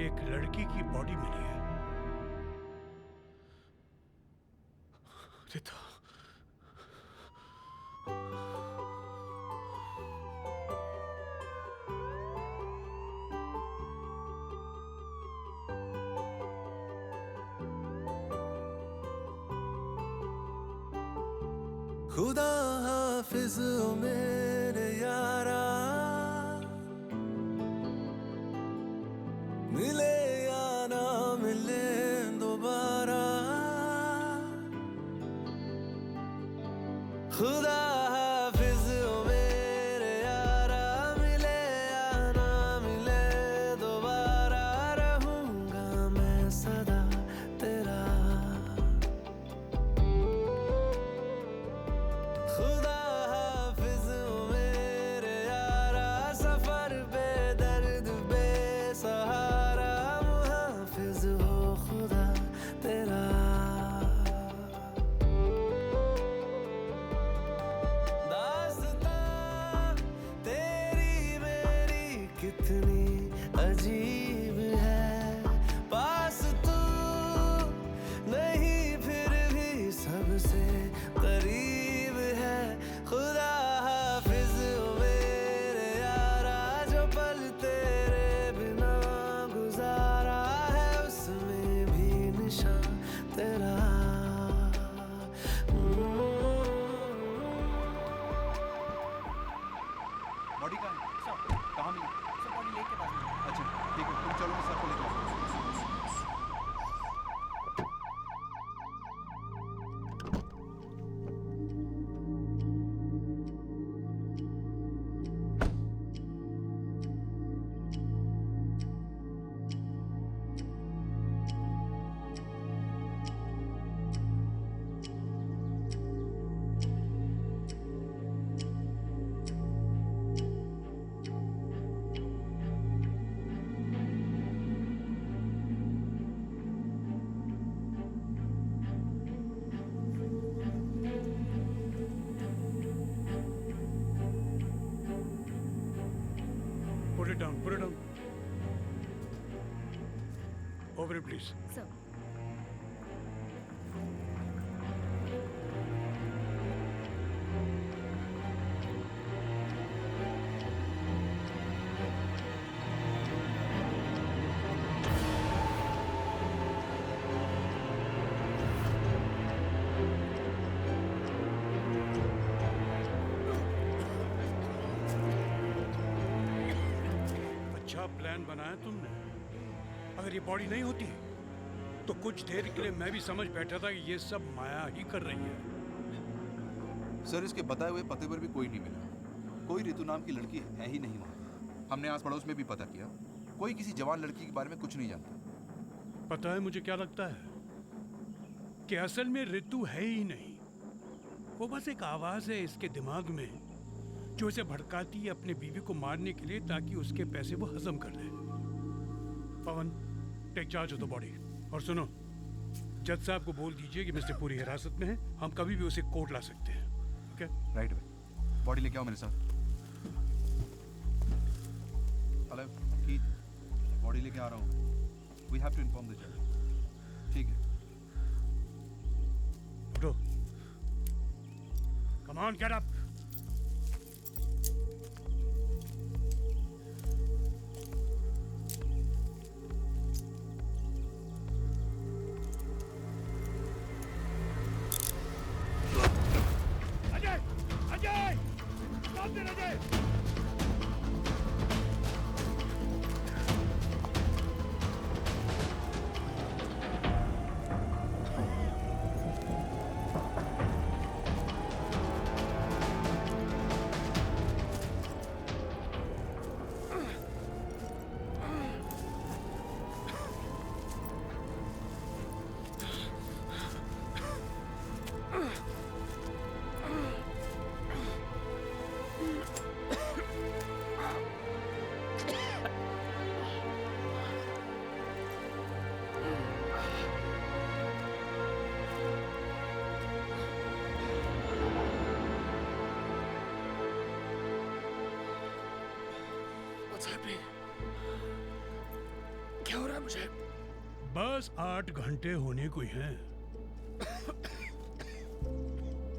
एक लड़की की बॉडी मिली है। रिता। खुदा हाफिज ओ मेरे यारा, मिले या ना मिले दोबारा। खुदा हाफिज ओ मेरे यारा, मिले या ना मिले दोबारा। रहूंगा मैं सदा तेरा। खुदा हाफिज ओ Over it, please. Sir. अच्छा प्लान बनाया तुमने। अगर ये बॉडी नहीं होती तो कुछ देर के लिए मैं भी समझ बैठा था कि ये सब माया ही कर रही है। सर, इसके बताए हुए पते पर भी कोई नहीं मिला। कोई रितु नाम की लड़की है ही नहीं वहाँ। हमने आस पड़ोस में भी पता किया, कोई किसी जवान लड़की के बारे में कुछ नहीं जानता। पता है मुझे क्या लगता है कि असल में रितु है ही नहीं। वो बस एक आवाज है इसके दिमाग में जो इसे भड़काती है अपने बीवी को मारने के लिए ताकि उसके पैसे वो हजम कर ले। Pawan, take charge of the body. और सुनो, जज साहब को बोल दीजिए कि मिस्टर पुरी हिरासत में है, हम कभी भी उसे कोर्ट ला सकते हैं। ओके? राइट भाई, बॉडी लेके आओ मेरे साथ। हेलो कीथ, बॉडी लेके आ रहा हूँ। We have to inform the जज। ठीक है। उठो। Come on, get up. क्या हो रहा है मुझे? बस 8 घंटे होने को हैं।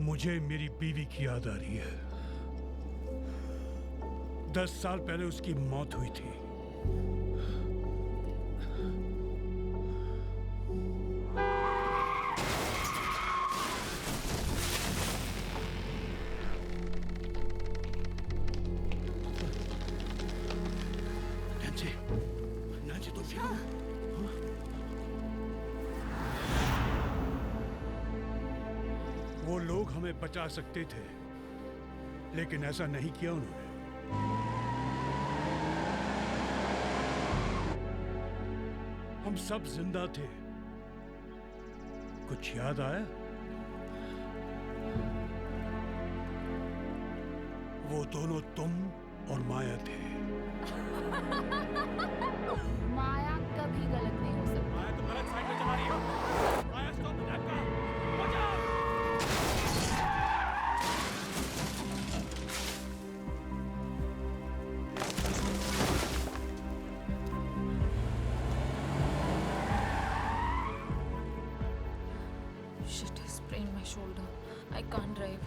मुझे मेरी बीवी की याद आ रही है। 10 साल पहले उसकी मौत हुई थी। वो लोग हमें बचा सकते थे, लेकिन ऐसा नहीं किया उन्होंने। हम सब जिंदा थे। कुछ याद आया? वो दोनों तुम और माया थे। माया कभी गलत नहीं हो सकती। माया तुम गलत साइड में चला रही हो। माया स्टॉप द धक्का। बचाओ। Shit, I sprained my shoulder. I can't drive.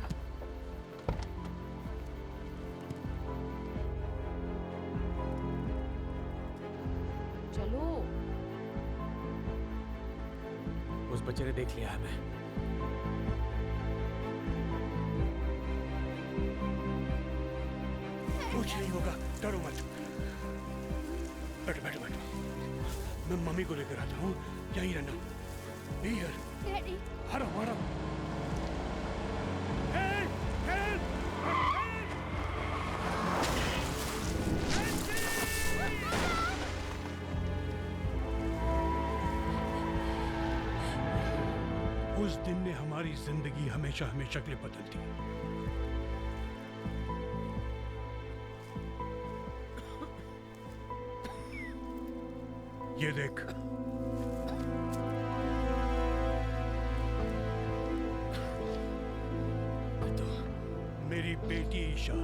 चलो। उस बच्चे ने देख लिया हमें। कुछ नहीं होगा, डरो मत। बैठो बैठो बैठो। मैं मम्मी को लेकर आता हूँ, यहीं रहना। Be here. डैडी, हरो हरो। Help! Help! उस दिन ने हमारी जिंदगी हमेशा हमें शक्लें बदल दी। ये देख, मेरी बेटी ईशा।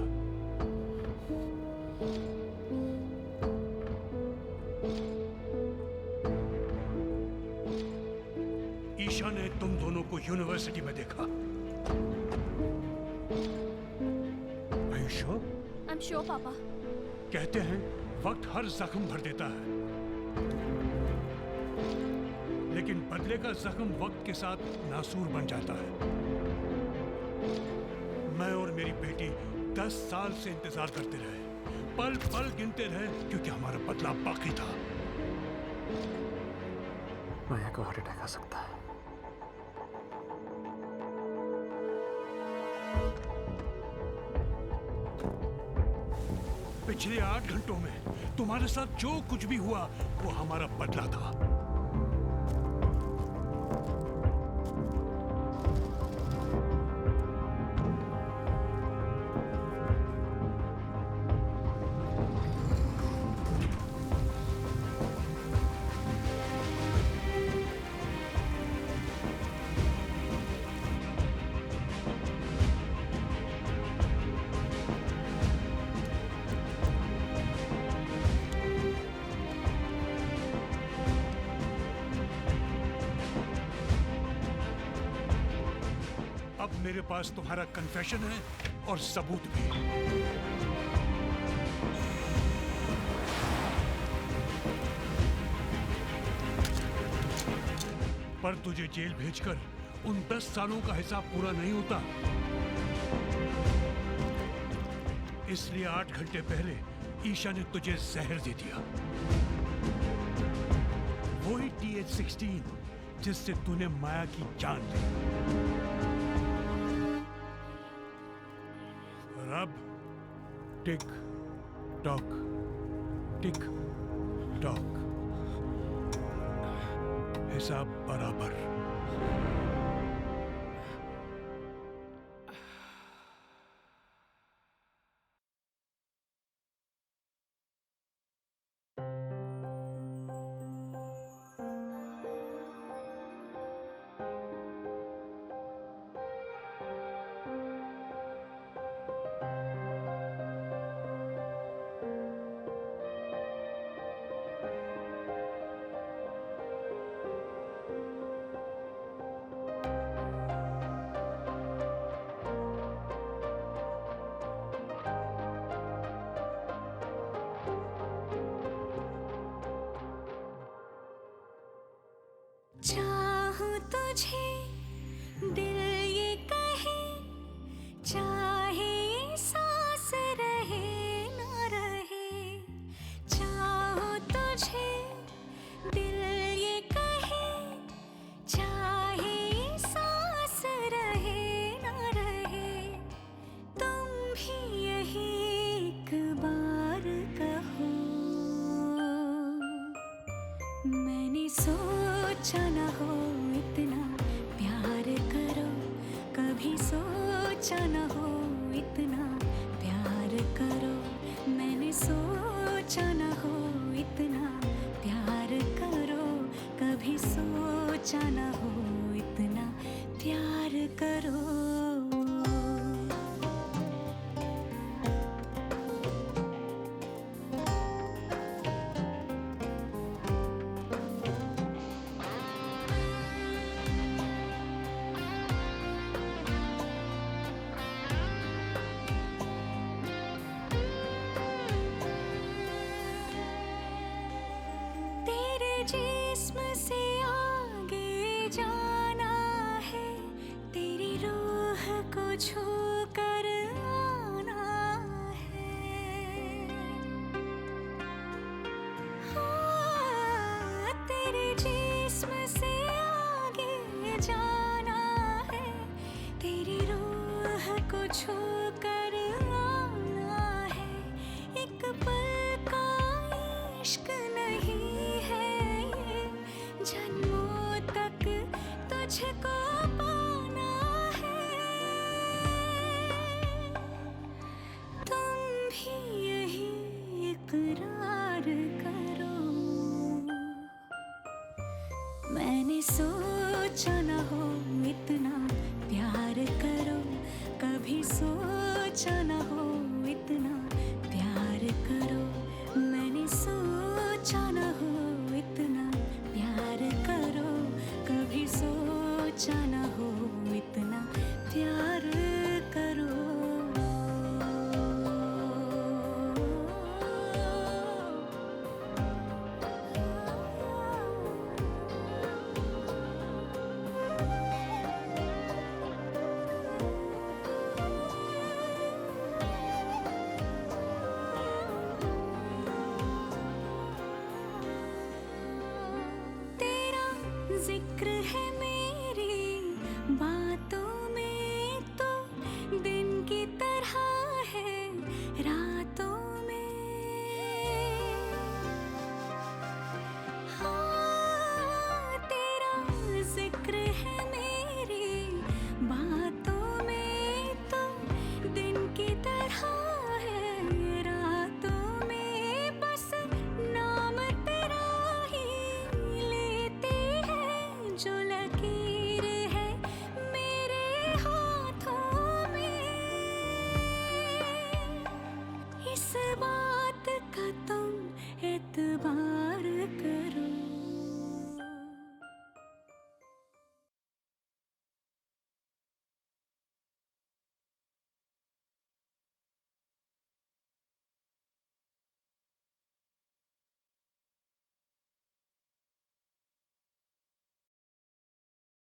ईशा ने तुम दोनों को यूनिवर्सिटी में देखा। Are you sure? I'm sure, पापा। कहते हैं वक्त हर जख्म भर देता है, लेकिन बदले का जख्म वक्त के साथ नासूर बन जाता है। मैं और मेरी बेटी 10 साल से इंतजार करते रहे, पल पल गिनते रहे, क्योंकि हमारा बदला बाकी था। माया को हार्ट अटैक आ सकता है। पिछले 8 घंटों में तुम्हारे साथ जो कुछ भी हुआ वो हमारा बदला था। अब मेरे पास तुम्हारा कन्फेशन है और सबूत भी। पर तुझे जेल भेजकर उन 10 सालों का हिसाब पूरा नहीं होता। इसलिए 8 घंटे पहले ईशा ने तुझे जहर दे दिया, वही TH16 जिससे तूने माया की जान ली। और अब टिक टॉक टिक टॉक, हिसाब बराबर। चाहूं तुझे दिल ये कहे, चाहे ये सांस रहे ना रहे। चाहूं तुझे दिल ये कहे, चाहे ये सांस रहे ना रहे। तुम भी यही एक बार कहो। मैंने सोचा न हो इतना प्यार करो, कभी सोचा न हो इतना प्यार करो। मैंने सोचा न हो इतना प्यार करो, कभी सोचा न हो इतना प्यार करो। जिस्म से आगे जाना है, तेरी रूह को छू कर आना है। हाँ, तेरे जिस्म से आगे जाना है, तेरी रूह को छू कर आना है। एक पल का इश्क नहीं है, जन्मों तक तुझको पाना है। तुम भी यही इकरार करो। मैंने सोचा न हो इतना प्यार करो, कभी सोचा न हो इतना प्यार करो। मैंने सोचा न हो इतना प्यार करो, कभी सोचा न हो इतना प्यार करो। तेरा जिक्र है